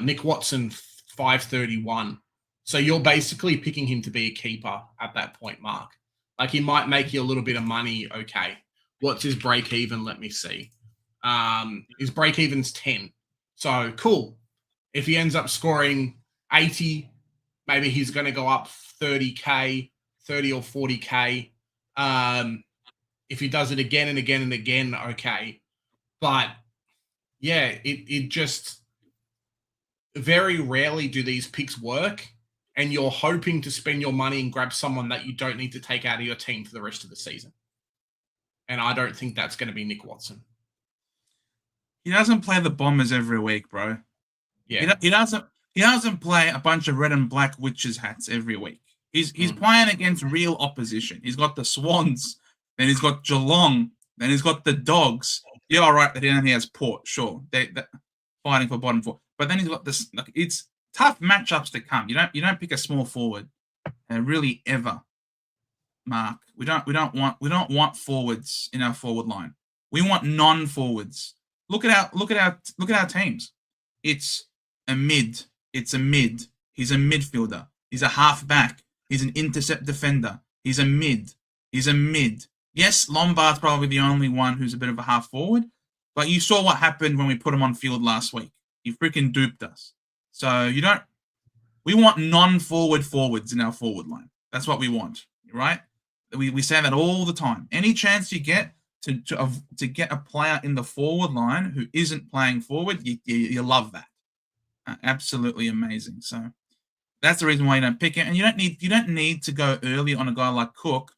[SPEAKER 3] Nick Watson, 531. So you're basically picking him to be a keeper at that point, Mark. Like, he might make you a little bit of money, okay. What's his break even? Let me see. His break even's 10. So, cool. If he ends up scoring 80, maybe he's going to go up 30K, 30 or 40K. If he does it again and again and again, okay. But, yeah, it just very rarely do these picks work, and you're hoping to spend your money and grab someone that you don't need to take out of your team for the rest of the season. And I don't think that's going to be Nick Watson.
[SPEAKER 7] He doesn't play the Bombers every week, bro.
[SPEAKER 3] Yeah.
[SPEAKER 7] He doesn't play a bunch of red and black witches hats every week. He's playing against real opposition. He's got the Swans, then he's got Geelong, then he's got the Dogs. Yeah, all right, that he only has Port, sure. They're fighting for bottom 4. But then he's got this. Like, it's tough matchups to come. You don't pick a small forward, really ever. Mark, we don't want forwards in our forward line. We want non-forwards. Look at our teams. It's a mid. He's a midfielder. He's a half-back. He's an intercept defender. He's a mid. Yes, Lombard's probably the only one who's a bit of a half-forward, but you saw what happened when we put him on field last week. He freaking duped us. So we want non-forward forwards in our forward line. That's what we want, right? We say that all the time. Any chance you get to get a player in the forward line who isn't playing forward, you love that. Absolutely amazing. So that's the reason why you don't pick it, and you don't need to go early on a guy like Cook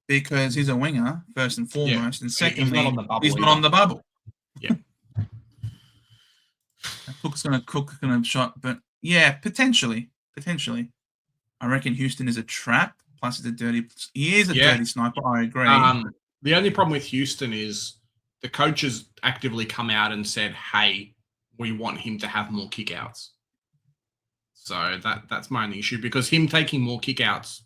[SPEAKER 7] because he's a winger first and foremost, and secondly, he's not on the bubble.
[SPEAKER 3] Yeah,
[SPEAKER 7] Cook's gonna shot, but yeah, potentially. I reckon Houston is a trap. Plus, he is a dirty sniper. I agree.
[SPEAKER 3] The only problem with Houston is the coaches actively come out and said, "Hey, we want him to have more kickouts." So that's my only issue, because him taking more kickouts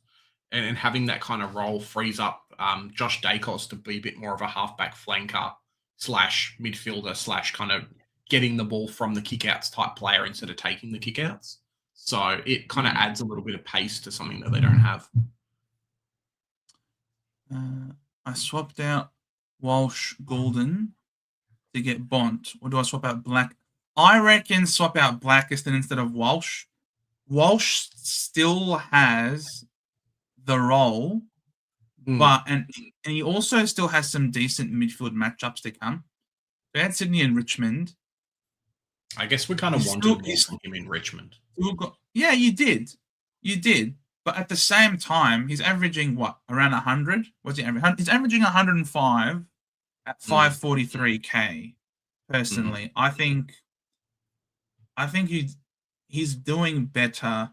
[SPEAKER 3] and having that kind of role frees up Josh Dacos to be a bit more of a halfback flanker, slash midfielder slash kind of getting the ball from the kickouts type player instead of taking the kickouts. So it kind of adds a little bit of pace to something that they don't have.
[SPEAKER 7] I swapped out Walsh Golden to get Bont. Or do I swap out Black? I reckon swap out Blackiston instead of Walsh. Walsh still has the role, but and he also still has some decent midfield matchups to come. They had Sydney and Richmond.
[SPEAKER 3] I guess we kind of wanted more from him in Richmond.
[SPEAKER 7] Yeah, you did. You did. But at the same time, he's averaging what? Around 100? What's he averaging? He's averaging 105 at 543K, personally. I think he's doing better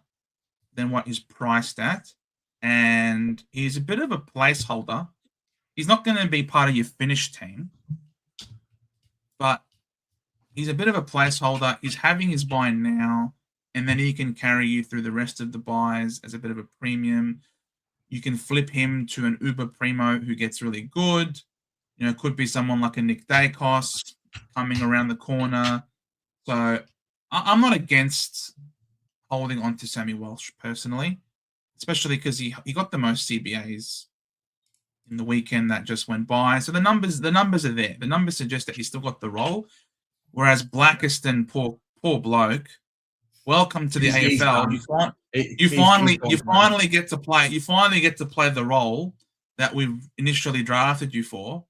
[SPEAKER 7] than what he's priced at. And he's a bit of a placeholder. He's not going to be part of your finish team. But he's a bit of a placeholder. He's having his buy now, and then he can carry you through the rest of the buys as a bit of a premium. You can flip him to an Uber Primo who gets really good. You know, it could be someone like a Nick Dacos coming around the corner. So I'm not against holding on to Sammy Walsh personally, especially because he got the most CBAs in the weekend that just went by. So the numbers are there. The numbers suggest that he's still got the role. Whereas Blackiston, poor bloke, welcome to the AFL. You finally get to play. You finally get to play the role that we've initially drafted you for.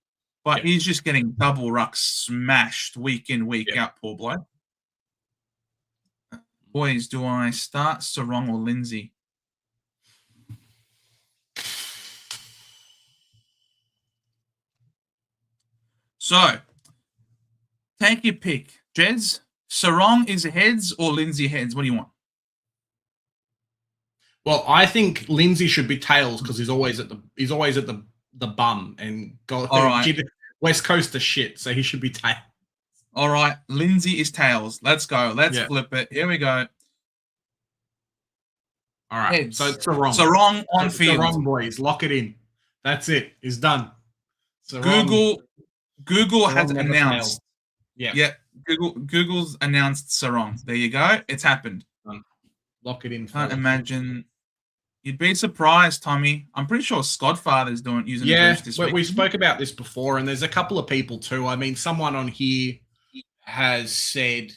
[SPEAKER 7] But he's just getting double ruck smashed week in, week out, poor bloke. Boys, do I start Sarong or Lindsay? So, take your pick. Jez, Sarong is heads or Lindsay heads? What do you want?
[SPEAKER 3] Well, I think Lindsay should be tails because he's always at the bum and West Coast of shit, so he should be tails.
[SPEAKER 7] All right, Lindsay is tails. Let's go. Let's flip it. Here we go.
[SPEAKER 3] All right.
[SPEAKER 7] Heads.
[SPEAKER 3] So Sarong.
[SPEAKER 7] Sarong on field.
[SPEAKER 3] Sarong, boys. Lock it in. That's it. It's done. Sarong.
[SPEAKER 7] Google has announced.
[SPEAKER 3] Yeah.
[SPEAKER 7] Yeah. Google's announced Sarong. There you go. It's happened.
[SPEAKER 3] Done. Lock it in.
[SPEAKER 7] Can't imagine. You'd be surprised, Tommy. I'm pretty sure Skodfather's using the boost this week.
[SPEAKER 3] We spoke about this before, and there's a couple of people too. I mean, someone on here has said,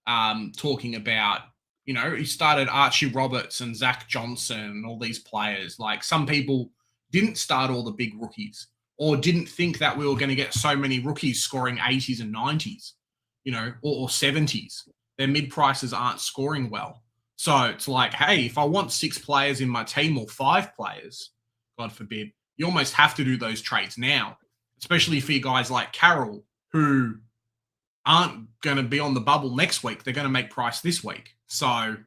[SPEAKER 3] talking about, you know, he started Archie Roberts and Zach Johnson and all these players. Like, some people didn't start all the big rookies or didn't think that we were going to get so many rookies scoring 80s and 90s, you know, or 70s. Their mid prices aren't scoring well. So it's like, hey, if I want 6 players in my team or 5 players, God forbid, you almost have to do those trades now, especially for you guys like Carroll, who aren't going to be on the bubble next week. They're going to make price this week. So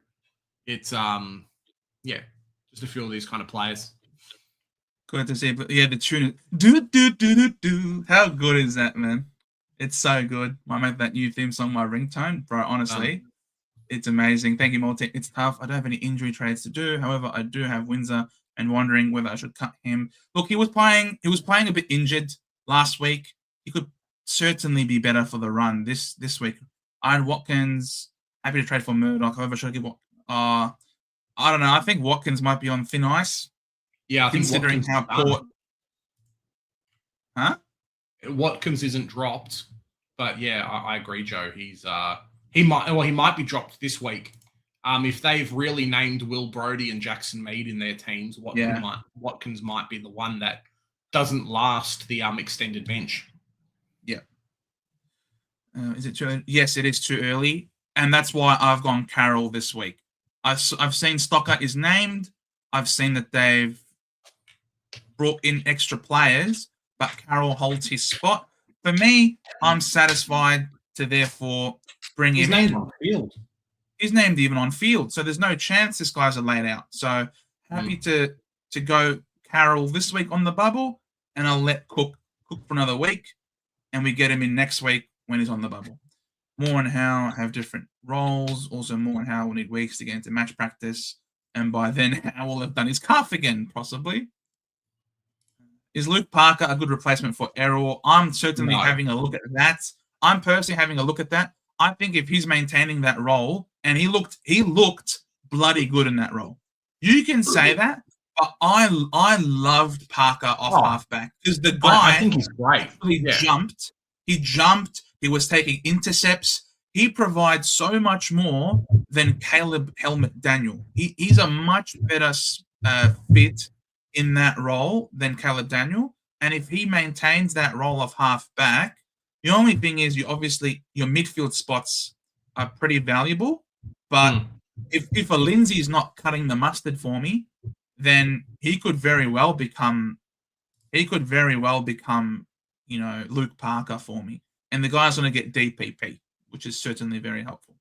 [SPEAKER 3] it's, just a few of these kind of players.
[SPEAKER 7] Good to see. But yeah, the tune, do. How good is that, man? It's so good. I made that new theme song my ringtone, bro. Honestly, it's amazing. Thank you, Multi. It's tough. I don't have any injury trades to do. However, I do have Windsor and wondering whether I should cut him. Look, he was playing a bit injured last week. He could certainly be better for the run this week. Iron Watkins, happy to trade for Murdoch. However, should I give I don't know. I think Watkins might be on thin ice.
[SPEAKER 3] Yeah, I think
[SPEAKER 7] considering how poor. Huh?
[SPEAKER 3] Watkins isn't dropped, but yeah, I agree, Joe. He might be dropped this week. If they've really named Will Brodie and Jackson Mead in their teams, Watkins might be the one that doesn't last the extended bench.
[SPEAKER 7] Yeah. Is it too early? Yes, it is too early, and that's why I've gone Carroll this week. I've seen Stocker is named. I've seen that they've brought in extra players, but Carroll holds his spot. For me, I'm satisfied to therefore bring him in.
[SPEAKER 3] On field.
[SPEAKER 7] He's named even on field, so there's no chance this guy's a laid out. So happy to go Carroll this week on the bubble, and I'll let Cook for another week, and we get him in next week when he's on the bubble. Moore and Howe have different roles. Also, Moore and Howe will need weeks to get into match practice, and by then Howe will have done his calf again, possibly. Is Luke Parker a good replacement for Errol? I'm certainly having a look at that. I'm personally having a look at that. I think if he's maintaining that role, and he looked bloody good in that role. You can say that, but I loved Parker off halfback because the guy
[SPEAKER 3] I think he's great.
[SPEAKER 7] He jumped. He was taking intercepts. He provides so much more than Caleb Helmet Daniel. He's a much better fit in that role than Caleb Daniel. And if he maintains that role of halfback, the only thing is your midfield spots are pretty valuable. But if a Lindsay is not cutting the mustard for me, then he could very well become Luke Parker for me. And the guy's going to get DPP, which is certainly very helpful.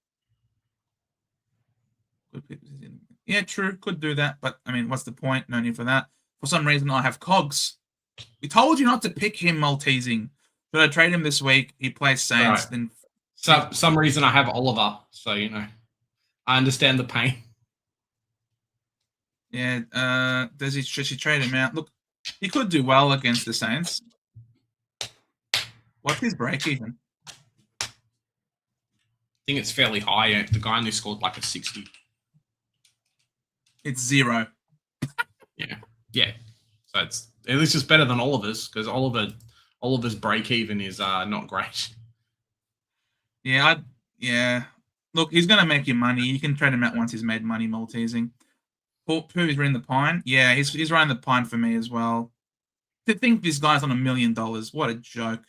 [SPEAKER 7] Yeah, true. Could do that. But, I mean, what's the point? No need for that. For some reason, I have Cogs. We told you not to pick him, Maltesing. Should I trade him this week? He plays Saints.
[SPEAKER 3] Right.
[SPEAKER 7] Then
[SPEAKER 3] some reason I have Oliver. So, I understand the pain.
[SPEAKER 7] Yeah. Should she trade him out? Look, he could do well against the Saints. What's his break even?
[SPEAKER 3] I think it's fairly high. The guy only scored like a 60.
[SPEAKER 7] It's 0.
[SPEAKER 3] Yeah. So it's at least it's better than Oliver's because Oliver's break even is not great.
[SPEAKER 7] Yeah. Look, he's gonna make you money. You can trade him out once he's made money. Maltesing. Who's running the pine? Yeah, he's running the pine for me as well. To think this guy's on $1 million, what a joke!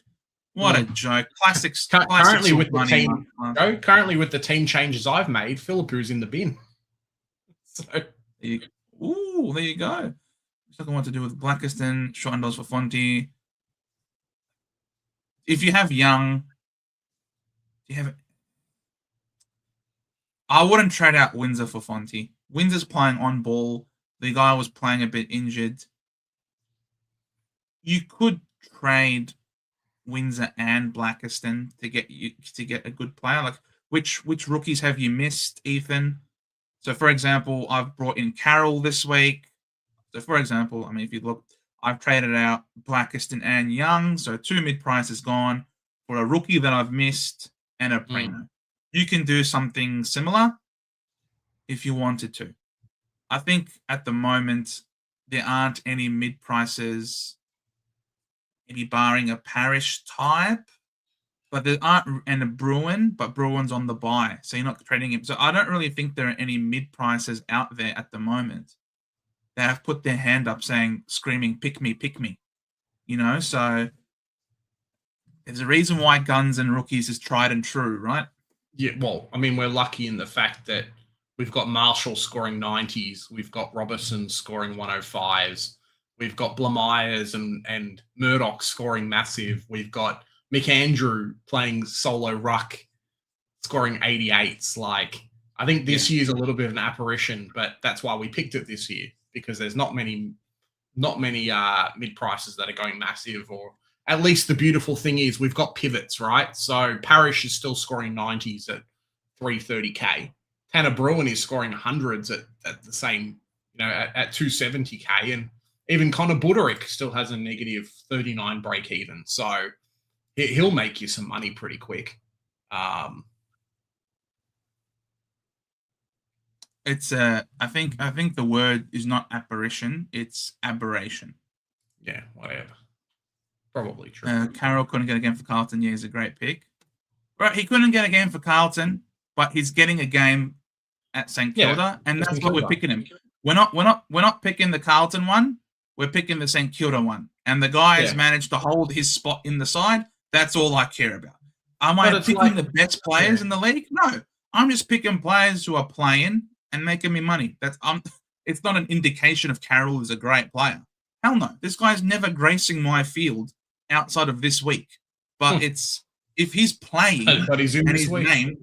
[SPEAKER 7] What a joke! Classics.
[SPEAKER 3] Currently with the team changes I've made, Philippu's in the bin. So
[SPEAKER 7] there you go. Looking what to do with Blackiston, $1 for Fonty. If you have Young, I wouldn't trade out Windsor for Fonty. Windsor's playing on ball. The guy was playing a bit injured. You could trade Windsor and Blackiston to get a good player. Like which rookies have you missed, Ethan? So for example, I've brought in Carroll this week. So, for example, I mean, if you look, I've traded out Blackiston and Young, so 2 mid-prices gone for a rookie that I've missed and a primo. You can do something similar if you wanted to. I think at the moment, there aren't any mid-prices, any barring a Parish type, but there aren't, and a Bruin, but Bruin's on the buy, so you're not trading him. So I don't really think there are any mid-prices out there at the moment that have put their hand up screaming, pick me. So there's a reason why Guns and Rookies is tried and true, right?
[SPEAKER 3] Yeah, well, I mean, we're lucky in the fact that we've got Marshall scoring 90s, we've got Robertson scoring 105s, we've got Blamires and Murdoch scoring massive, we've got McAndrew playing solo ruck scoring 88s. Like, I think this year's a little bit of an apparition, but that's why we picked it this year. Because there's not many mid prices that are going massive, or at least the beautiful thing is we've got pivots, right? So Parish is still scoring 90s at 330k. Tanner Bruin is scoring hundreds at the same, at 270k, and even Connor Buderick still has a negative 39 break even. So he'll make you some money pretty quick.
[SPEAKER 7] It's I think the word is not apparition, it's aberration.
[SPEAKER 3] Yeah, whatever. Probably true.
[SPEAKER 7] Carroll couldn't get a game for Carlton. Yeah, he's a great pick. Right, he couldn't get a game for Carlton, but he's getting a game at St Kilda, and that's what we're picking him. We're not picking the Carlton one. We're picking the St Kilda one, and the guy has managed to hold his spot in the side. That's all I care about. Am I picking the best players in the league? No, I'm just picking players who are playing and making me money. It's not an indication of Carroll is a great player. Hell no. This guy's never gracing my field outside of this week. But it's if he's playing
[SPEAKER 3] but he's in
[SPEAKER 7] and
[SPEAKER 3] this
[SPEAKER 7] he's
[SPEAKER 3] week,
[SPEAKER 7] named,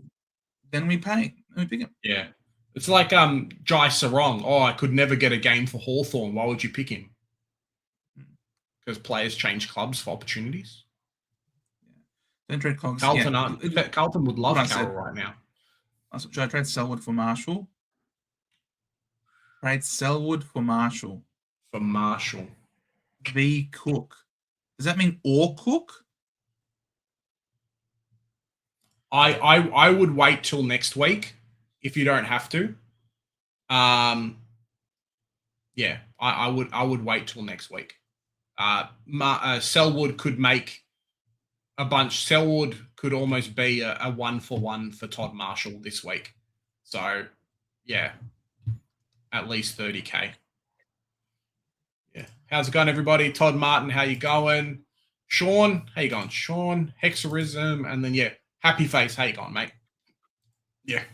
[SPEAKER 7] then we pick him.
[SPEAKER 3] Yeah. It's like Jai Sarong. Oh, I could never get a game for Hawthorn. Why would you pick him? Because players change clubs for opportunities.
[SPEAKER 7] Don't trade Cogs.
[SPEAKER 3] Carlton would love Carroll right now.
[SPEAKER 7] Should I trade Selwood for Marshall? Trade Selwood for Marshall. the Cook. Does that mean or Cook?
[SPEAKER 3] I would wait till next week if you don't have to. Yeah, I would wait till next week. Selwood could make a bunch. Selwood could almost be a 1-for-1 for Todd Marshall this week. So, yeah, at least 30K. Yeah. How's it going, everybody? Todd Martin, how you going? Sean, how you going? Sean, Hexerism, and then, yeah, Happy Face, how you going, mate? Yeah.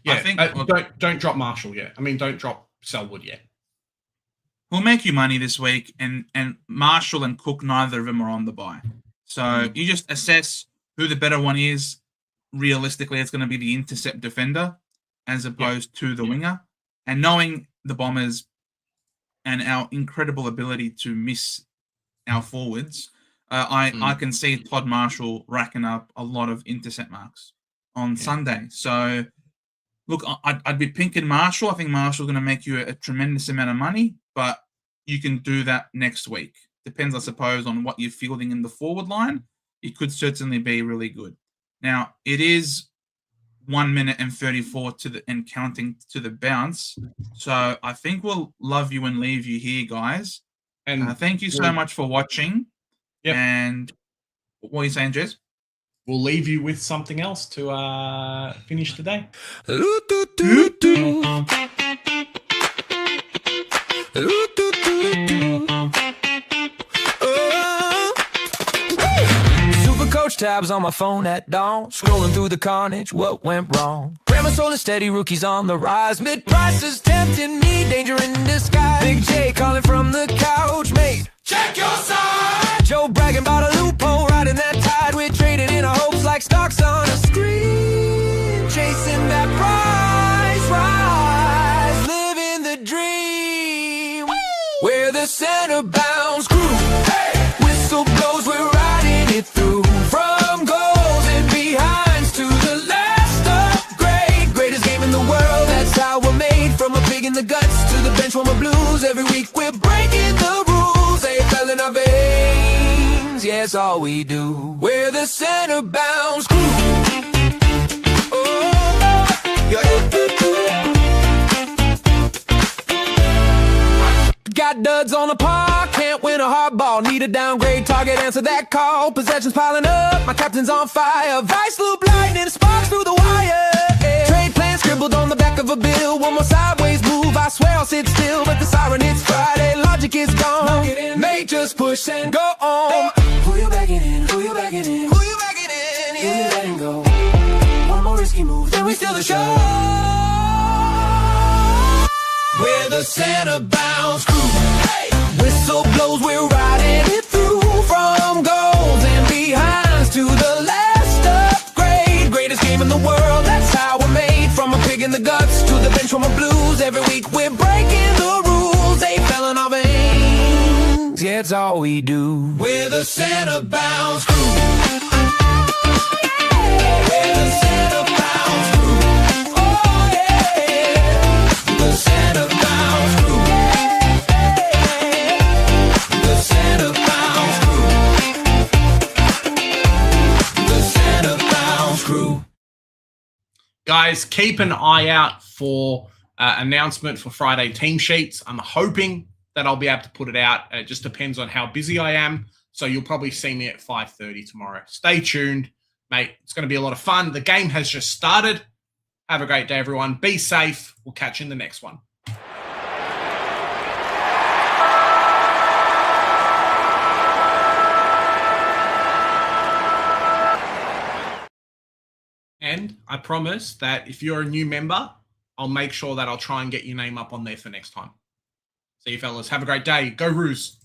[SPEAKER 3] Yeah,
[SPEAKER 7] I think
[SPEAKER 3] don't drop Marshall yet. I mean, don't drop Selwood yet.
[SPEAKER 7] We'll make you money this week, and Marshall and Cook, neither of them are on the bye. So you just assess who the better one is. Realistically, it's going to be the intercept defender as opposed to the winger. And knowing the Bombers and our incredible ability to miss our forwards, I can see Todd Marshall racking up a lot of intercept marks on Sunday. So, look, I'd be pinking Marshall. I think Marshall's going to make you a tremendous amount of money, but you can do that next week. Depends, I suppose, on what you're fielding in the forward line. It could certainly be really good. Now, it is 1 minute and 34 and counting to the bounce. So I think we'll love you and leave you here, guys. And thank you so much for watching.
[SPEAKER 3] Yep.
[SPEAKER 7] And what are you saying, Jez?
[SPEAKER 3] We'll leave you with something else to finish today.
[SPEAKER 4] Coach tabs on my phone at dawn, scrolling through the carnage, what went wrong? Grammar soul is steady, rookies on the rise, mid-prices tempting me, danger in disguise. Big J calling from the couch, mate, check your side. Joe bragging about a loophole, riding that tide, we're trading in our hopes like stocks on a screen, chasing that price rise, living the dream. Woo! We're the center bounce crew, hey! Whistle blows, we're riding it through. From goals and behinds to the last upgrade, greatest game in the world, that's how we're made. From a pig in the guts to the bench warmer blues, every week we're breaking the rules. They fell in our veins, yeah, it's all we do. We're the center bounce crew. Got duds on the park, can't win a hard ball. Need a downgrade target, answer that call. Possessions piling up, my captain's on fire. Vice loop lightning, sparks through the wire. Trade plan scribbled on the back of a bill. One more sideways move, I swear I'll sit still. But the siren hits Friday, logic is gone. Mate, just push and go on. Who you backing in? Who you backing in? Who you backing in? Yeah, you letting go. One more risky move, then we steal the show. We're the center bounce crew. Hey! Whistle blows, we're riding it through. From goals and behinds to the last upgrade, greatest game in the world, that's how we're made. From a pig in the guts to the bench warmer blues, every week we're breaking the rules. They fell in our veins, yeah, it's all we do. We're the center bounce crew. We're the center bounce crew. Oh yeah, the center bounce crew. The center bounce crew. The center bounce crew.
[SPEAKER 3] Guys, keep an eye out for announcement for Friday team sheets. I'm hoping that I'll be able to put it out. It just depends on how busy I am. So you'll probably see me at 5:30 tomorrow. Stay tuned, mate. It's going to be a lot of fun. The game has just started. Have a great day, everyone. Be safe. We'll catch you in the next one. And I promise that if you're a new member, I'll make sure that I'll try and get your name up on there for next time. See you fellas. Have a great day. Go Roos.